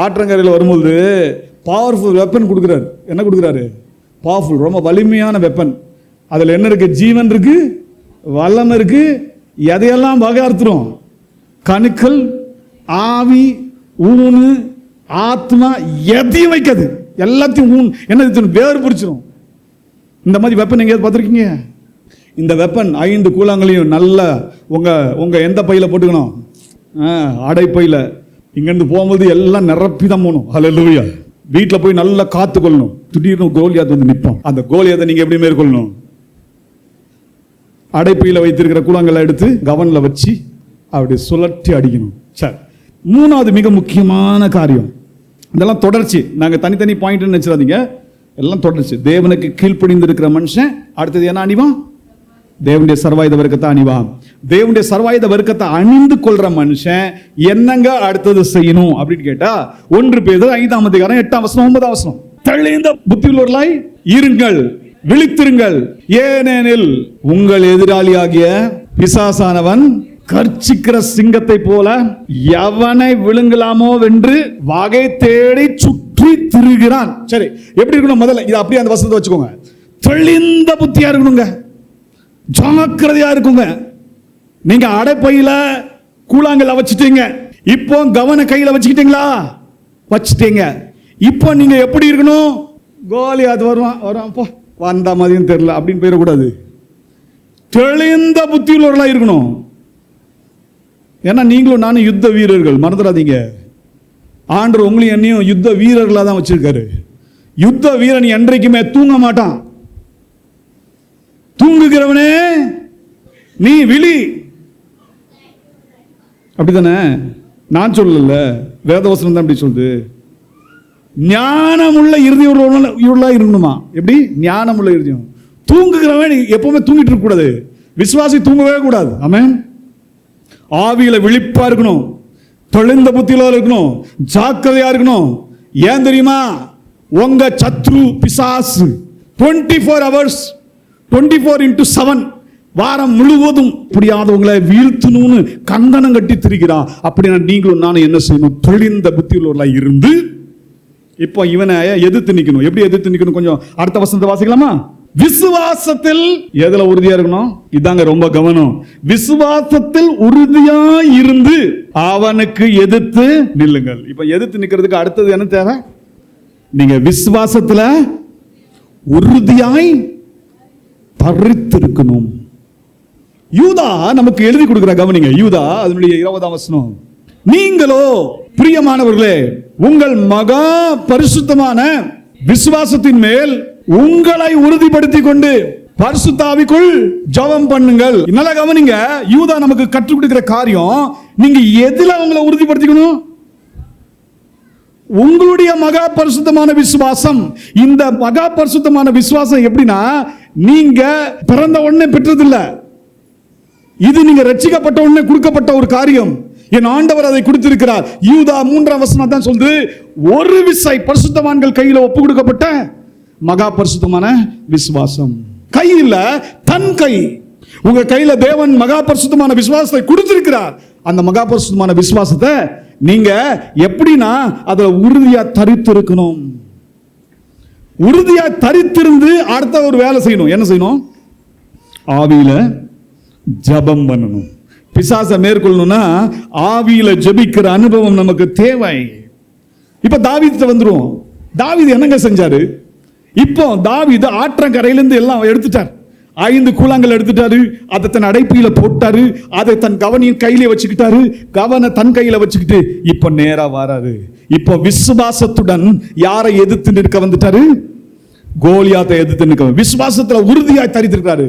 ஆற்றங்கரையில் வரும்போது பவர்ஃபுல் வெப்பன் கொடுக்குறாரு. என்ன கொடுக்குறாரு? பவர்ஃபுல், ரொம்ப வலிமையான வெப்பன். அதில் என்ன இருக்கு? ஜீவன் இருக்கு, வல்லம் இருக்கு. எதையெல்லாம் வகையார்த்துறோம்? கணுக்கள், ஆவி, ஊனு, ஆத்மா, எதையும் வைக்காது. எல்லாத்தையும் என்ன வேறு பிடிச்சிடும். இந்த மாதிரி வெப்பன் எங்கேயாவது பார்த்துருக்கீங்க? இந்த வெப்பன் 5 கூழாங்களையும் நல்ல உங்க எந்த பையில போட்டுக்கணும்? அடைப்பையில. இங்கிருந்து போகும்போது எல்லாம் நிரப்பி தான் போகணும். ஹல்லேலூயா. வீட்டில் போய் நல்லா காத்து கொள்ளணும். திடீர்னு கோலியாத் வந்து நிற்போம். அந்த கோலியாத்தை நீங்க எப்படி மேற்கொள்ளணும்? அடைப்பையில வைத்திருக்கிற கூழாங்கல்ல எடுத்து கவன்ல வச்சு அப்படி சுழற்றி அடிக்கணும். சரி, மூணாவது மிக முக்கியமான காரியம். இதெல்லாம் தொடர்ச்சி. நாங்க தனித்தனி பாயிண்ட் நினைச்சிடாதீங்க, எல்லாம் தொடர்ச்சி. தேவனுக்கு கீழ்ப்படிந்து இருக்கிற மனுஷன் அடுத்தது என்ன அணிவான்? தேவனுடைய சர்வாயுத வர்க்கத்தை அணிவான். தேவனுடைய சர்வாயுத வர்க்கத்தை அணிந்து கொள்ற மனுஷன் என்னங்க அடுத்தது செய்யணும் அப்படின்னு கேட்டா 1 பேதுரு 5ஆம் அதிகாரம் 8ஆம் வசனம் 9ஆம் வசனம். தெளிந்த புத்தியுள்ளவர்களாய் இருங்கள், விழித்திருங்கள், ஏனெனில் உங்கள் எதிராளியாகிய பிசாசானவன் கர்ச்சிக்கிற சிங்கத்தை போல எவனை விழுங்கலாமோ வென்று வகை தேடி சுற்றி திரிகிறான். சரி, எப்படி இருக்கணும்? முதல்ல இது அப்படியே அந்த வசனத்தை வச்சுக்கோங்க. தெளிந்த புத்தியா இருக்கணுங்க, ஜாக்கிரதையா இருக்குங்க. நீங்க அடைப்பையில கூழாங்கல்ல வச்சுட்டீங்க. இப்போ கவன கையில வச்சுக்கிட்டீங்களா? வச்சுட்டீங்க. இப்போ நீங்க எப்படி இருக்கணும்? கோலியாத் வருவான் போ, வந்த மாதிரியும் தெரியல அப்படின்னு போயிடக்கூடாது. தெளிந்த புத்தி உள்ளவர்களா இருக்கணும். ஏன்னா நீங்களும் நானும் யுத்த வீரர்கள், மறந்துடாதீங்க. ஆண்டவர் உங்களையும் என்னையும் யுத்த வீரர்களா தான் வச்சிருக்காரு. யுத்த வீரன் என்றைக்குமே தூங்க மாட்டான். தூங்குகிறவனே நீ விழி, அப்படித்தானே? நான் சொல்லல, வேதவசனம் தான் அப்படி சொல்லுது. ஞானமுள்ள இருதயமுள்ளவர்களா இருக்கணுமா? எப்படி ஞானமுள்ள இருதயம்? தூங்குகிறவன் எப்பவுமே தூங்கிட்டு இருக்க கூடாது. விசுவாசி தூங்கவே கூடாது. ஆமென். ஆவியில விழிப்பா இருக்கணும், தெளிந்த புத்தியில இருக்கணும், ஜாக்கிரதையா இருக்கணும். ஏன் தெரியுமா? உங்க சத்ரு பிசாசு 24 hours 24x7 வாரம் முழுவதும் புரியாதவங்களை வீழ்த்தணும்னு கங்கணம் கட்டி திரிகிறான். அப்படின்னா நீங்களும் நானும் என்ன செய்யணும்? தெளிந்த புத்தி உள்ளவர்களா இருந்து இப்போ இவனை எதிர்த்து நிக்கணும். எப்படி எதிர்த்து நிக்கணும்? கொஞ்சம் அடுத்த வசனத்தை வாசிக்கலாமா? விசுவாசத்தில் எதுல உறுதியா இருக்கணும்? இதாங்க ரொம்ப கவனம். விசுவாசத்தில் உறுதியா இருந்து அவனுக்கு எதிர்த்து நில்லுங்கள். இப்ப எதிர்த்து நிக்கிறதுக்கு அடுத்தது என்ன தேவை? நீங்க விசுவாசத்துல உறுதியாய் தரித்திருக்கணும். யூதா நமக்கு எழுதி கொடுக்கிற கவனிங்க. யூதா அதனுடைய 20ஆம் வசனம். நீங்களோ பிரியமானவர்களே உங்கள் மகா பரிசுத்தமான விசுவாசத்தின் மேல் உங்களை உறுதிப்படுத்திக் கொண்டு பரிசுத்த ஆவிக்குள் ஜெபம் பண்ணுங்கள். நல்லா கவனிங்க. யூதா நமக்கு கற்றுக் கொடுக்கிற காரியம், நீங்க எதுல உங்களை உறுதிப்படுத்திக்கணும்? உங்களுடைய மகா பரிசுத்தமான விசுவாசம். இந்த மகா பரிசுத்தமான விசுவாசம் எப்படின்னா, நீங்க பிறந்த உடனே பெற்றதில்லை. இது நீங்க ரட்சிக்கப்பட்ட உடனே கொடுக்கப்பட்ட ஒரு காரியம். என் ஆண்டவர் அதை கொடுத்திருக்கிறார். யூதா 3ஆம் வசனம் தான் சொல்லுது, ஒரு விசை பரிசுத்தவான்கள் கையில ஒப்பு கொடுக்கப்பட்ட மகா பரிசுத்தமான விசுவாசம். கையில தன் கை. உங்க கையில தேவன் மகா பரிசுத்தமான விசுவாசத்தை கொடுத்திருக்கிறார். அந்த மகா பரிசுத்தமான விசுவாசத்தை நீங்க எப்படின்னா அதுல உறுதியா தரித்து இருக்கணும். உறுதியா தரித்திருந்து அடுத்த ஒரு வேலை செய்யணும். என்ன செய்யணும்? ஆவியில ஜெபம் பண்ணணும். பிசாசை மேற்கொள்ளணும்னா ஆவியில ஜெபிக்கிற அனுபவம் நமக்கு தேவை. இப்ப தாவீது வந்துருவோம். தாவீது என்னங்க செஞ்சாரு? இப்போ தாவீது ஆற்றங்கரையிலிருந்து எல்லாம் எடுத்துட்டார். 5 கூழாங்கல் எடுத்துட்டாரு. அதை தன் அடைப்பில போட்டாரு. அதை தன் கவனியின் கையில வச்சுக்கிட்டாரு. கவனை தன் கையில வச்சுக்கிட்டு இப்ப நேரா வராரு. இப்போ விசுவாசத்துடன் யாரை எதிர்த்து நிற்க வந்துட்டாரு? கோலியாத்தை எதிர்த்து நிற்க. விசுவாசத்துல உறுதியாய் தரித்திருக்காரு.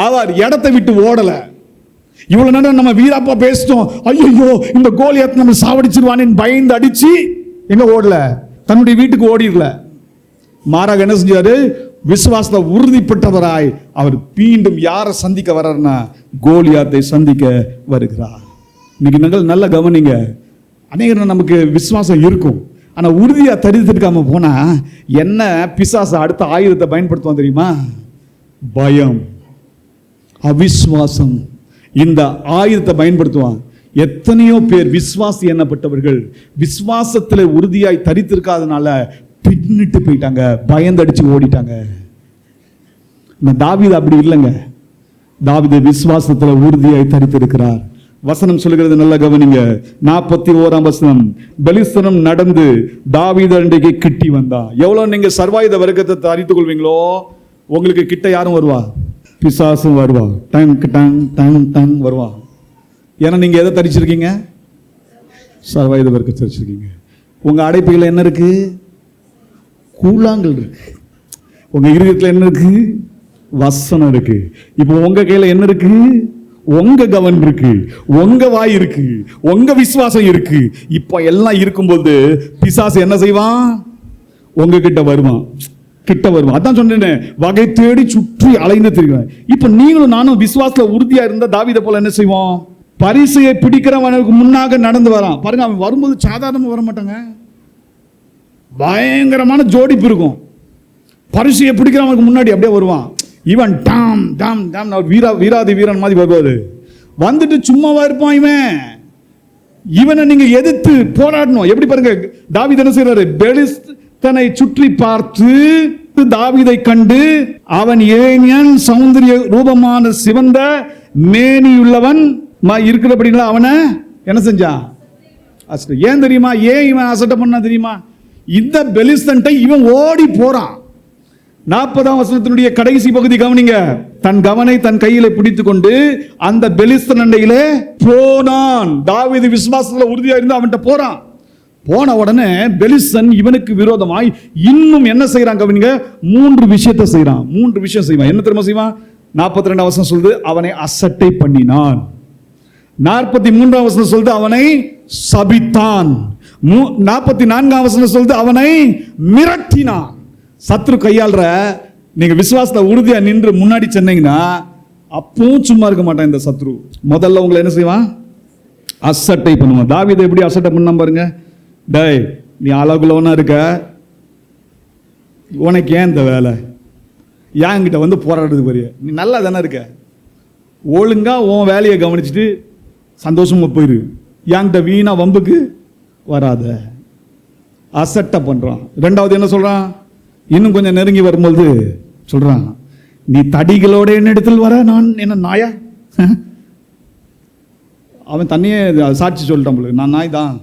அவர் இடத்தை விட்டு ஓடல. இவ்வளவு நேரம் நம்ம வீராப்பா பேசிட்டோம். ஐயோ இந்த கோலியாத் நம்ம சாவடிச்சிருவானு பயந்து அடிச்சு எங்க ஓடல? தன்னுடைய வீட்டுக்கு ஓடிடல. மாறாக என்ன செஞ்சாரு? விசுவாசத்தை உறுதிப்பட்டவராய் அவர் மீண்டும் யாரை சந்திக்க வர்றாருன்னா கோலியாத்தை சந்திக்க வருகிறார். இன்னைக்கு நாங்கள் நல்ல கவனிங்க. அநேகர் நமக்கு விசுவாசம் இருக்கும், ஆனா உறுதியா தரித்திருக்காம போனா என்ன பிசாசு அடுத்த ஆயுதத்தை பயன்படுத்துவான் தெரியுமா? பயம், அவிசுவாசம். இந்த ஆயுதத்தை பயன்படுத்துவான். எத்தனையோ பேர் விசுவாசி எண்ணப்பட்டவர்கள் விசுவாசத்துல உறுதியாய் தரித்திருக்காதனால பின்னிட்டு போயிட்டாங்க, பயந்தடிச்சு ஓடிட்டாங்க. தாவீது அப்படி இல்லைங்க. தாவீது விசுவாசத்துல உறுதியாய் தரித்திருக்கிறார். வசனம் சொல்லுகிறது, நல்ல கவனிங்க. 41ஆம் வசனம். பெலிஸ்தனும் நடந்து தாவீது அண்டைக்கு கிட்டி வந்தான். எவ்வளவு நீங்க சர்வாயுத வர்க்கத்தை தரித்துக் கொள்வீங்களோ உங்களுக்கு கிட்ட யாரும் வருவா? பிசாசும் வருவா. டங் டங் டங் டங் வருவா. ஏன்னா நீங்க எதை தரிச்சிருக்கீங்க? சர்வாயுத வர்க்கத்தை தரிச்சிருக்கீங்க. உங்க அடைப்பையில் என்ன இருக்கு? கூழாங்கல் இருக்கு. உங்க இருதயத்தில் என்ன இருக்கு? வசனம் இருக்கு. இப்போ உங்க கையில என்ன இருக்கு? உங்க கவன் இருக்கு, உங்க வாய் இருக்கு, உங்க விசுவாசம் இருக்கு. இப்ப எல்லாம் இருக்கும்போது பிசாசு என்ன செய்வான்? உங்ககிட்ட வருவான், கிட்ட வருவான். அதான் சொன்னேன், வகை தேடி சுற்றி அலைந்து திரிவேன். இப்ப நீங்களும் நானும் விசுவாசத்துல உறுதியா இருந்தா தாவீதை போல என்ன செய்வோம்? பரிசையை பிடிக்கிறவனுக்கு முன்னாக நடந்து வரான். பாருங்க, அவன் வரும்போது சாதாரணமா வர மாட்டாங்க, பயங்கரமான ஜோடிப்பு இருக்கும். பரிசையை பிடிக்கிறவனுக்கு முன்னாடி அப்படியே வருவான். இவன் டாம் டாம் டாம் வீராதி வீரன் மாதிரி வருவாரு. வந்துட்டு சும்மாவா இருப்பான் இவன். இவனை நீங்க எதிர்த்து போராடணும். எப்படி பாருங்க, தாவீது என்ன செய்யறாரு? பெலிஸ்தனை சுற்றி பார்த்து தாவீதை கண்டு அவன் இளைஞன், சௌந்தரிய ரூபமான சிவந்த மேனியுள்ளவன் இருக்கிறபடிங்களா அவனை என்ன செஞ்சான்? ஏன் தெரியுமா? ஏன் இவன் அசட்டை பண்ணா தெரியுமா? இந்த பெலிஸ்தன்ட்டை இவன் ஓடி போறான். 40ஆம் வசனத்தினுடைய கடைசி பகுதி கவனிங்க. தன் கவனை தன் கையில பிடித்துக் கொண்டு அந்த பெலிஸ்தன் அண்டையிலே போனான். தாவீது விசுவாசத்துல உறுதியா இருந்து அவன்கிட்ட போறான். போன உடனே பெலிஸ்தன் இவனுக்கு விரோதமாய் இன்னும் என்ன செய்யறான் கவனிங்க. 3 விஷயத்தை செய்யறான். 3 விஷயம் செய்வான். என்ன தெரியுமா செய்வான்? 42ஆம் வசனம் சொல்லுது அவனை அசட்டை பண்ணினான். 43ஆம் வசனம் சொல்லுது அவனை சபித்தான். 44ஆம் வசனம் சொல்லுது அவனை மிரட்டினான். சத்ரு கையாள்ற நீங்க விசுவாசத்தை உறுதியா நின்று முன்னாடி சென்னீங்கன்னா அப்பவும் சும்மா இருக்க மாட்டான் இந்த சத்ரு. முதல்ல உங்களை என்ன செய்வான்? அசட்டை பண்ணுவான். தாவீதை எப்படி அசட்டை பண்ண பாருங்க. டேய், நீ அழகுலவனா இருக்க, உனக்கு ஏன் இந்த வேலை? என்கிட்ட வந்து போராடுறது பெரிய, நீ நல்லா தானே இருக்க, ஒழுங்கா உன் வேலையை கவனிச்சுட்டு சந்தோஷமா போயிரு, என்கிட்ட வீணா வம்புக்கு வராத. அசட்டை பண்றான். 2வது என்ன சொல்றான்? இன்னும் கொஞ்சம் நெருங்கி வரும்போது சொல்றான், நீ தடிகளோட என்ன இடத்தில் வர, நான் என்ன நாயா? அவன் தண்ணியே சாட்சி சொல்லிட்டான் போல, நான் நாய் தான்.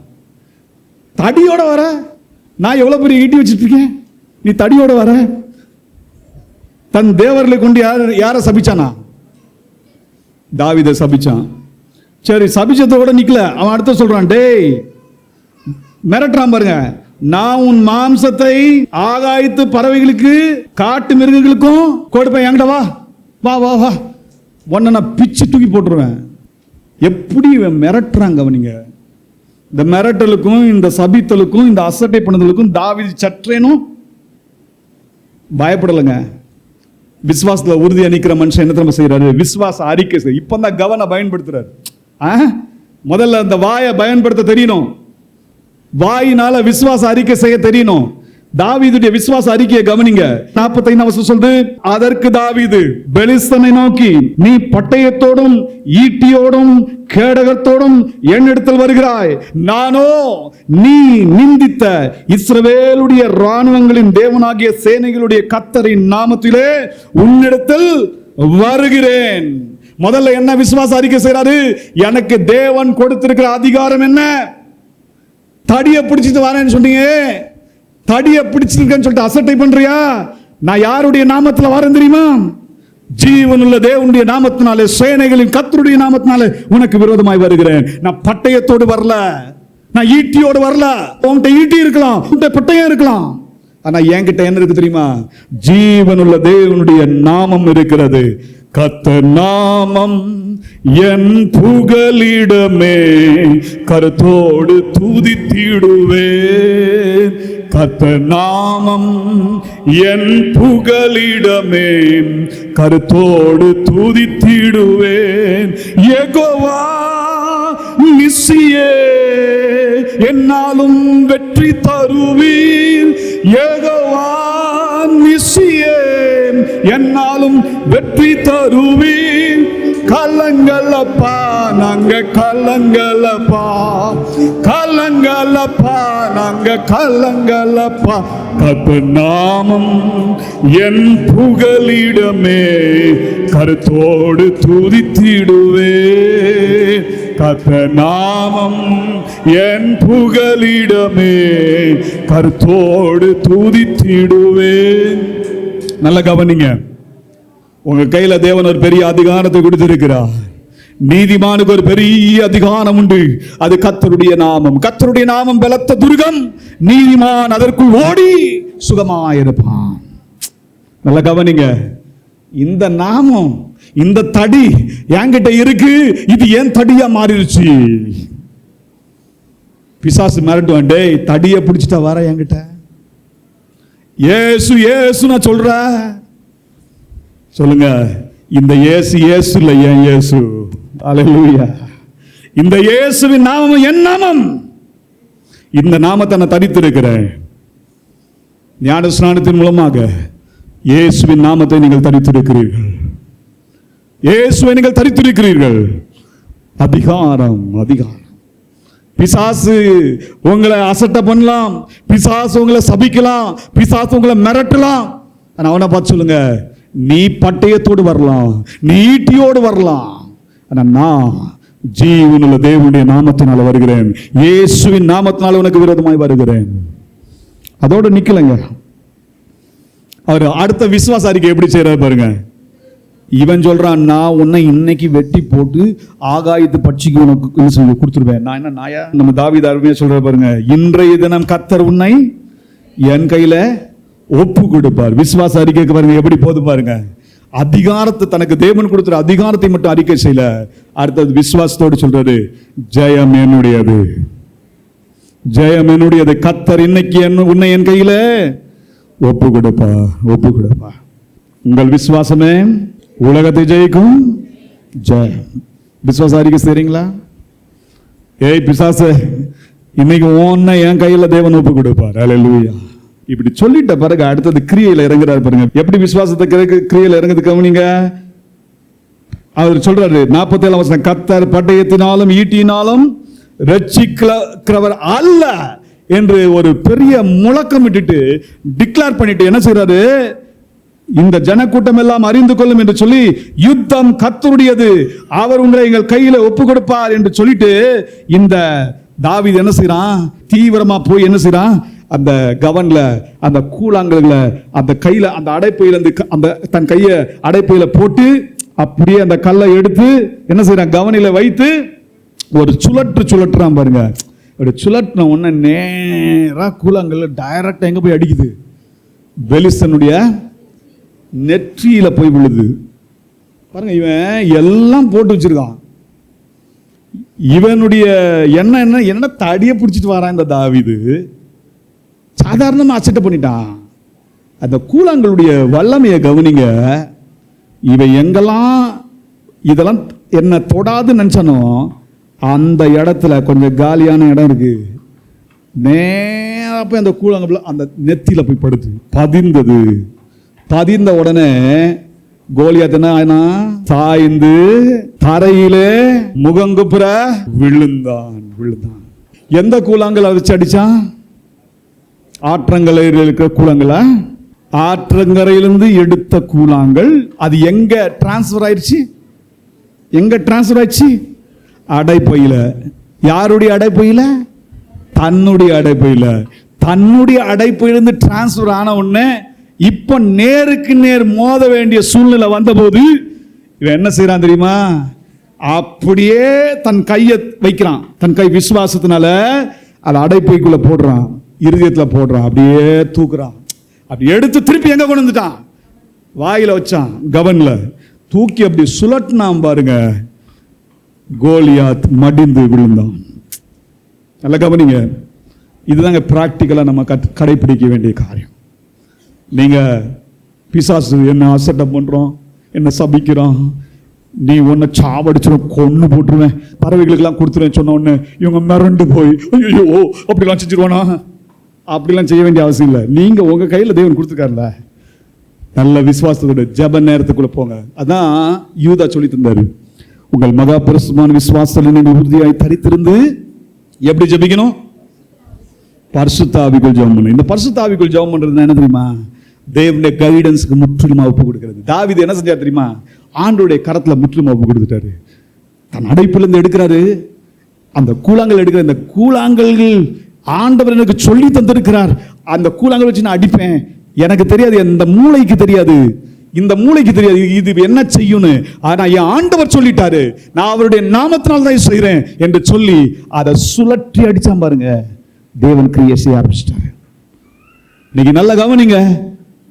தடியோட வர, நான் எவ்வளவு பெரிய ஈட்டி வச்சுட்டு இருக்கேன், நீ தடியோட வர. தன் தேவர்களை கொண்டு யாரை சபிச்சானா? தாவீதை சபிச்சான். சரி, சபிச்சதோட நிக்கல, அவன் அடுத்த சொல்றான், டேய் மிரட்டுறான் பாருங்க, நான் உன் மாம்சத்தை ஆகாயத்து பறவைகளுக்கு காட்டு மிருகங்களுக்கும் கொடுப்பேன், என்கிட்ட வா வா வா வா, உன்னை நான் பிச்சு தூக்கி போட்டுருவேன். எப்படி மிரட்டுறாங்க அவனிங்க. இந்த மிரட்டலுக்கும் இந்த சபித்தலுக்கும் இந்த அசட்டை பண்ணுதலுக்கும் தாவீது சற்றேனும் பயப்படலைங்க. விசுவாசத்துல உறுதியா நிக்கிற மனுஷன் என்ன தெரியுமா செய்யறாரு? விசுவாச அறிக்கை செய்ய. இப்பதான் கவனம் பயன்படுத்துறாரு. முதல்ல அந்த வாயை பயன்படுத்த தெரியணும். வாயினால விசுவாச அறிக்கை செய்ய தெரியணும். தாவீதுடைய விசுவாச அறிக்கையை கவனிங்க. 45ஆம் வசனம் சொல்லுது, அதற்கு தாவீது பெலிஸ்தனை நோக்கி, நீ பட்டயத்தோடும் ஈட்டியோடும் கேடகத்தோடும் என்னிடத்தில் வருகிறாய், நானோ நீ நிந்தித்த இஸ்ரவேலுடைய இராணுவங்களின் தேவனாகிய சேனைகளுடைய கர்த்தரின் நாமத்திலே உன்னிடத்தில் வருகிறேன். முதல்ல என்ன விசுவாச அறிக்கை செய்யறாரு? எனக்கு தேவன் கொடுத்திருக்கிற அதிகாரம் என்ன? தடியை பிடிச்சிட்டு வரேன்னு சொன்னீங்க, தடியை பிடிச்சிருக்கேன்னு சொல்லிட்டு அசட்டை பண்றியா? நான் யாருடைய நாமத்தில் வரேன் தெரியுமா? ஜீவனுள்ள தேவனுடைய நாமத்தினாலே, சேனைகளின் கர்த்தருடைய நாமத்தினாலே உனக்கு விரோதமாய் வருகிறேன். நான் பட்டயத்தோடு வரல, நான் ஈட்டியோடு வரல. உன்கிட்ட ஈட்டி இருக்கலாம், உன்கிட்ட பட்டயம் இருக்கலாம், ஆனா என்கிட்ட என்ன இருக்கு தெரியுமா? ஜீவனுள்ள தேவனுடைய நாமம் இருக்கிறது. கர்த்தர் நாமம் என் புகலிடமே, கருத்தோடு துதித்திடுவேன். கர்த்தர் நாமம் என் புகலிடமே, கருத்தோடு துதித்திடுவேன். யெகோவா நிசியே, என்னாலும் வெற்றி தருவீர். யெகோவா நிசியே, என்னாலும் வெற்றி தருவீர். கலங்கலப்பா, நாங்க கலங்கலப்பா, கலங்கலப்பா, நாங்க கலங்கலப்பா. கர்த்தர் நாமம் என் புகலிடமே, கருத்தோடு துதித்திடுவே. கர்த்தர் நாமம் என் புகலிடமே, கருத்தோடு துதித்திடுவே. நல்ல கவனிங்க. உங்க கையில தேவன் ஒரு பெரிய அதிகாரத்தை கொடுத்திருக்கிறார். நீதிமானுக்கு ஒரு பெரிய அதிகாரம் உண்டு, அது கர்த்தருடைய நாமம். கர்த்தருடைய நாமம் பலத்த துர்கம், நீதிமான் அதற்குள் ஓடி சுகமாயிருப்பான். நல்ல கவனிங்க. இந்த நாமம், இந்த தடி என்கிட்ட இருக்கு, இது ஏன் தடியா மாறிடுச்சு? பிசாசு மிரட்டுவான், டேய் தடியை பிடிச்சிட்டா வர என்கிட்ட, ஏசு ஏசு நான் சொல்ற. சொல்லுங்க, இந்த இயேசு இயேசு இல்ல, ஏன் இயேசு. அல்லேலூயா. இந்த இயேசுவின் நாமம் என் நாமம். இந்த நாமத்தை நான் தரித்திருக்கிறேன். ஞான ஸ்நானத்தின் மூலமாக இயேசுவின் நாமத்தை நீங்கள் தரித்திருக்கிறீர்கள். இயேசுவை நீங்கள் தரித்திருக்கிறீர்கள். அதிகாரம், அதிகாரம். பிசாசு உங்களை அசட்டை பண்ணலாம், பிசாசு உங்களை சபிக்கலாம், பிசாசு உங்களை மிரட்டலாம். அவனை பார்த்து சொல்லுங்க, நீ பட்டயத்தோடு வரலாம், நீ ஈட்டியோடு வரலாம், ஆனா நான் ஜீவனுள்ள தேவனுடைய நாமத்தினால வருகிறேன், இயேசுவின் நாமத்தினால உனக்கு விரோதமாய் வருகிறேன். அதோட நிக்கலங்க. அவர் அடுத்த விசுவாச அறிக்கை எப்படி செய்யறாரு பாருங்க. இவன் சொல்றான், நான் உன்னை இன்னைக்கு வெட்டி போட்டு ஆகாயத்து பட்சிக்கு உனக்கு கொடுத்துருவேன். நான் என்ன நாயா? நம்ம தாவீது அருமையா சொல்ற பாருங்க, இன்றைய தினம் கர்த்தர் உன்னை என் கையில ஒப்பு கொடுப்பார். விசுவாச அறிக்கைக்கு பாருங்க எப்படி போது பாருங்க. அதிகாரத்தை, தனக்கு தேவன் கொடுத்துற அதிகாரத்தை மட்டும் அறிக்கை செய்யல, அடுத்தது விசுவாசத்தோடு சொல்றாரு, ஜெயம் என்னுடையது, ஜெயம் என்னுடையது. கர்த்தர் இன்னைக்கு உன்னை என் கையில ஒப்பு கொடுப்பா, ஒப்பு கொடுப்பா. உங்கள் விசுவாசமே உலகத்தை ஜெயிக்கும். ஜெயம். விசுவாச அறிக்கை செய்றீங்களா? ஏய் பிசாசு, இன்னைக்கு உன்னை என் கையில தேவன் ஒப்பு கொடுப்பார். அல்லேலூயா. இப்படி சொல்லிட்ட பிறகு அடுத்தது கிரியையில இறங்குறாரு பாருங்க. எப்படி விசுவாசத்தை கிரியையில இறங்குது கவனிங்க. அவர் சொல்றாரு 47 வசனம், கர்த்தர் பட்டயத்தினாலும் ஈட்டினாலும் ரட்சிக்கிறவர் அல்ல என்று ஒரு பெரிய முழக்கம் விட்டுட்டு டிக்ளேர் பண்ணிட்டு என்ன செய்றாரு, இந்த ஜனக்கூட்டம் எல்லாம் அறிந்து கொள்ளும் என்று சொல்லி, யுத்தம் கர்த்தருடையது, அவர் உங்களை எங்கள் கையில ஒப்பு கொடுப்பார் என்று சொல்லிட்டு, இந்த தாவீது என்ன செய்யறான், தீவிரமா போய் என்ன செய்யறான், அந்த கவன்ல, அந்த கூழாங்கல்ல, அந்த கையில, அந்த அடைப்பையில இருந்து அந்த தன் கையை அடைப்பையில போட்டு அப்படியே அந்த கல்லை எடுத்து என்ன செய்யறான், கவனில வைத்து ஒரு சுழற்றுறான் பாருங்க. அப்படி சுழற்றின உடனே நேரா கூழாங்கல்ல டைரக்டா எங்க போய் அடிக்குது, பெலிஸ்தனுடைய நெற்றியில போய் விழுது பாருங்க. இவன் எல்லாம் போட்டு வச்சிருக்கான். இவனுடைய என்ன தடியை பிடிச்சிட்டு வரான் இந்த தாவீது. சாதாரணமா அசட்டை பண்ணிட்டான். அந்த கூழாங்களுடைய வல்லமையை கவனிங்க. இவன் எங்கெல்லாம் இதெல்லாம் என்ன தொடாது நினைச்சானோ அந்த இடத்துல கொஞ்சம் காலியான இடம் இருக்கு, நேரா போய் அந்த கூழாங்கல்ல அந்த நெத்தியில போய் படுத்து பதிந்தது. பதிந்த உடனே கோலியாத் என்ன சாய்ந்து தரையிலே முகங்குப்புற விழுந்தான். எந்த கூழாங்கல் வச்சு அடிச்சான்? ஆற்றங்கரையில் இருக்கிற கூழாங்கல, ஆற்றங்கரையிலிருந்து எடுத்த கூழாங்கல். அது எங்க டிரான்ஸ்பர் ஆயிடுச்சு? எங்க டிரான்ஸ்பர் ஆயிடுச்சு? அடைப்பையில. யாருடைய அடைப்பையில? தன்னுடைய அடைப்பையில. தன்னுடைய அடைப்பையிலிருந்து டிரான்ஸ்பர் ஆன உடனே இப்ப நேருக்கு நேர் மோத வேண்டிய சூழ்நிலை வந்த போது இவன் என்ன செய்யறான் தெரியுமா? அப்படியே தன் கையை வைக்கிறான். தன் கை விசுவாசத்தினால அதை அடைப்பைக்குள்ள போடுறான், இருதயத்துல போடுறான், அப்படியே தூக்குறான். அப்படி எடுத்து திருப்பி எங்க கொண்டு வந்துட்டான்? வாயில வச்சான், கவன்ல தூக்கி அப்படி சுழட்டினான் பாருங்க. கோலியாத் மடிந்து விழுந்தான். நல்லா கவனிங்க. இதுதாங்க பிராக்டிக்கலா நம்ம கடைபிடிக்க வேண்டிய காரியம். நீங்க பிசாசு என்ன அசட்டை பண்றோம், என்ன சபிக்கிறான், நீ உன்னை சாவடிச்சிடும், கொன்னு போட்டுருவேன், பறவைகளுக்கெல்லாம் கொடுத்துருவேன் சொன்ன உடனே இவங்க மிரண்டு போய் ஐயோ அப்படிலாம் செஞ்சிருவானா? அப்படிலாம் செய்ய வேண்டிய அவசியம் இல்லை. நீங்க உங்க கையில தேவன் கொடுத்துருக்காருல, நல்ல விசுவாசத்தோட ஜெப நேரத்துக்குள்ள போங்க. அதான் யூதா சொல்லி தந்தாரு, உங்கள் மகா பரிசுத்தமான விசுவாசத்தில் நீங்கள் உறுதியாய் தரித்திருந்து எப்படி ஜெபிக்கணும்? பரிசுத்த ஆவிக்குள் ஜெபம் பண்ணணும். இந்த பரிசுத்த ஆவிக்குள் ஜெபம் பண்றது என்ன தெரியுமா? தேவனுடைய கைடன்ஸ்க்கு முற்றிலுமா ஒப்பு கொடுக்கிறது. தாவீது என்ன செஞ்சார் தெரியுமா? ஆண்டவருடைய கரத்துல முற்றிலுமா ஒப்பு கொடுத்துட்டாரு. தன் அடைப்பிலிருந்து எடுக்கிறாரு, அந்த கூழாங்கல் எடுக்கிற, இந்த கூழாங்கல்கள் ஆண்டவர் எனக்கு சொல்லி தந்திருக்கிறார். அந்த கூழாங்கல் வச்சு நான் அடிப்பேன், எனக்கு தெரியாது, இந்த மூளைக்கு தெரியாது, இந்த மூளைக்கு தெரியாது இது என்ன செய்யும்னு. ஆனா என் ஆண்டவர் சொல்லிட்டாரு, நான் அவருடைய நாமத்தினால் தான் செய்கிறேன் என்று சொல்லி அதை சுழற்றி அடிச்சான் பாருங்க. தேவன் கிரியை செய்ய ஆரம்பிச்சிட்டாரு. நீங்க நல்ல கவனிங்க.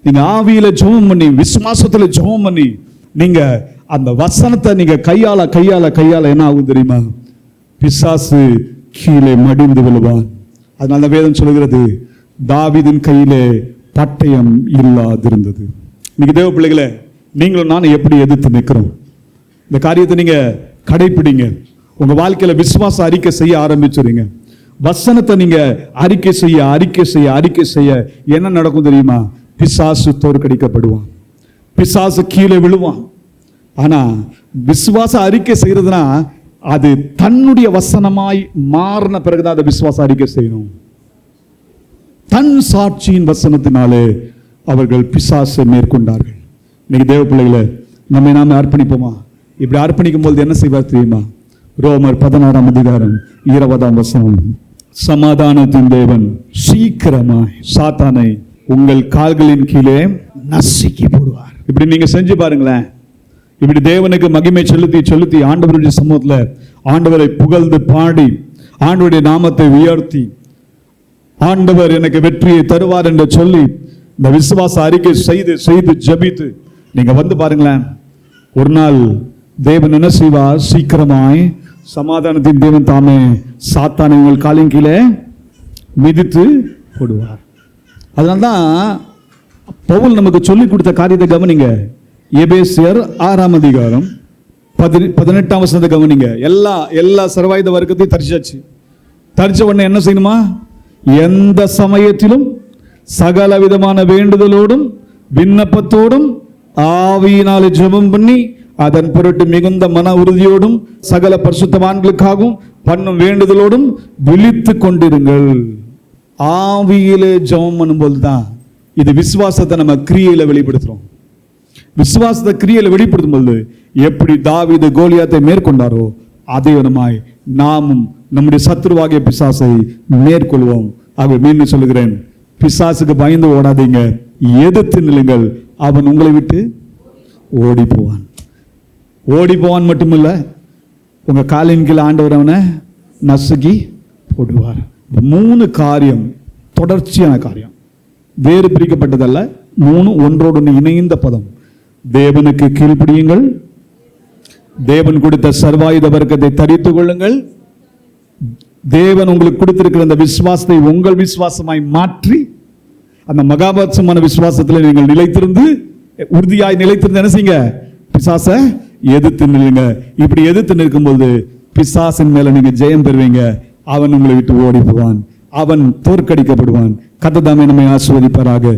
நீங்க ஆவியில ஜெபம் பண்ணி, விசுவாசத்துல ஜெபம் பண்ணி, நீங்க அந்த வசனத்தை நீங்க கையால என்ன ஆகும் தெரியுமா? பிசாசு கீழே மடிந்து விழுவான். அதனால வேதம் சொல்கிறது, தாவீதின் கையிலே பட்டயம் இல்லாதிருந்தது. இன்னைக்கு தேவ பிள்ளைகளே, நீங்களும் நானும் எப்படி எதிர்த்து நிற்கிறோம்? இந்த காரியத்தை நீங்க கடைபிடிங்க. உங்க வாழ்க்கையில விசுவாச அறிக்கை செய்ய ஆரம்பிச்சுறீங்க. வசனத்தை நீங்க அறிக்கை செய்ய என்ன நடக்கும் தெரியுமா? பிசாசு தோற்கடிக்கப்படுவான், பிசாசு கீழே விழுவான். ஆனா விசுவாச அறிக்கை செய்யறதுனா அது தன்னுடைய வசனமாய் மாறின பிறகுதான் அதை விசுவாச அறிக்கை செய்யணும். தன் சாட்சியின் வசனத்தினாலே அவர்கள் பிசாசை மேற்கொண்டார்கள். இன்னைக்கு தேவ பிள்ளைகளை நாம அர்ப்பணிப்போமா? இப்படி அர்ப்பணிக்கும் போது என்ன செய்வார் தெரியுமா? ரோமர் 16ஆம் அதிகாரம் 20ஆம் வசனம். சமாதானத்தின் தேவன் சீக்கிரமாய் சாத்தானை உங்கள் கால்களின் கீழே நசுக்கி போடுவார். இப்படி நீங்க செஞ்சு பாருங்களேன். இப்படி தேவனுக்கு மகிமை செலுத்தி செலுத்தி ஆண்டவருடைய சமூகத்துல ஆண்டவரை புகழ்ந்து பாடி ஆண்டவருடைய நாமத்தை உயர்த்தி ஆண்டவர் எனக்கு வெற்றியை தருவார் என்று சொல்லி இந்த விசுவாச அறிக்கை செய்து செய்து ஜபித்து நீங்க வந்து பாருங்களேன். ஒரு நாள் தேவன் என்ன செய்வார்? சீக்கிரமாய் சமாதானத்தின் தேவன் தாமே சாத்தானை உங்கள் காலின் கீழே மிதித்து போடுவார். அதனால்தான் பவுல் நமக்கு சொல்லிக் கொடுத்த காரியத்தை கவனிங்க. எபேசியர் 6ஆம் அதிகாரம் 18ஆம் வசனத்தை கவனிங்க. எல்லா சர்வாயுத வர்க்கத்தையும் தரிச்சாச்சு. தரிச்ச உடனே என்ன செய்யணுமா? எந்த சமயத்திலும் சகல விதமான வேண்டுதலோடும் விண்ணப்பத்தோடும் ஆவியினாலே ஜெபம் பண்ணி அதன் பொருட்டு மிகுந்த மன உறுதியோடும் சகல பரிசுத்தவான்களுக்காகவும் பண்ணும் வேண்டுதலோடும் விழித்து கொண்டிருங்கள். ஆவியிலே ஜெபம் பண்ணும்போது தான் இது விசுவாசத்தை நம்ம கிரியையில வெளிப்படுத்துறோம். விசுவாசத்தை கிரியையில வெளிப்படுத்தும் போது எப்படி தாவீது கோலியாத்தை மேற்கொண்டாரோ அதே விதமாய் நாமும் நம்முடைய சத்துருவாகிய பிசாசை மேற்கொள்வோம். ஆக மீண்டும் சொல்லுகிறேன், பிசாசுக்கு பயந்து ஓடாதீங்க, எதிர்த்து நில்லுங்கள். அவன் உங்களை விட்டு ஓடி போவான். ஓடி போவான் மட்டுமில்ல, உங்க காலின் கீழ் ஆண்டவர் அவனை நசுக்கி போடுவார். 3 காரியம் தொடர்ச்சியான காரியம், வேறு பிரிக்கப்பட்டதல்ல. 3 ஒன்றோடு இணைந்த பதம். தேவனுக்கு கீழ்ப்படியுங்கள், தேவன் கொடுத்த சர்வாயுத வர்க்கத்தை தரித்துக் கொள்ளுங்கள், தேவன் உங்களுக்கு கொடுத்திருக்கிற அந்த விசுவாசத்தை உங்கள் விசுவாசமாய் மாற்றி அந்த மகாபட்சமான விசுவாசத்தில் நீங்கள் நிலைத்திருந்து உறுதியாய் நிலைத்திருந்து என்ன செய்யுங்க? பிசாசை எதிர்த்து நில்லுங்க. இப்படி எதிர்த்து நிற்கும்போது பிசாசின் மேல நீங்க ஜெயம் பெறுவீங்க. அவன் உங்களை விட்டு ஓடி போவான், அவன் தோற்கடிக்கப்படுவான். கர்த்தர் தாமே நம்மை ஆசீர்வதிப்பாராக.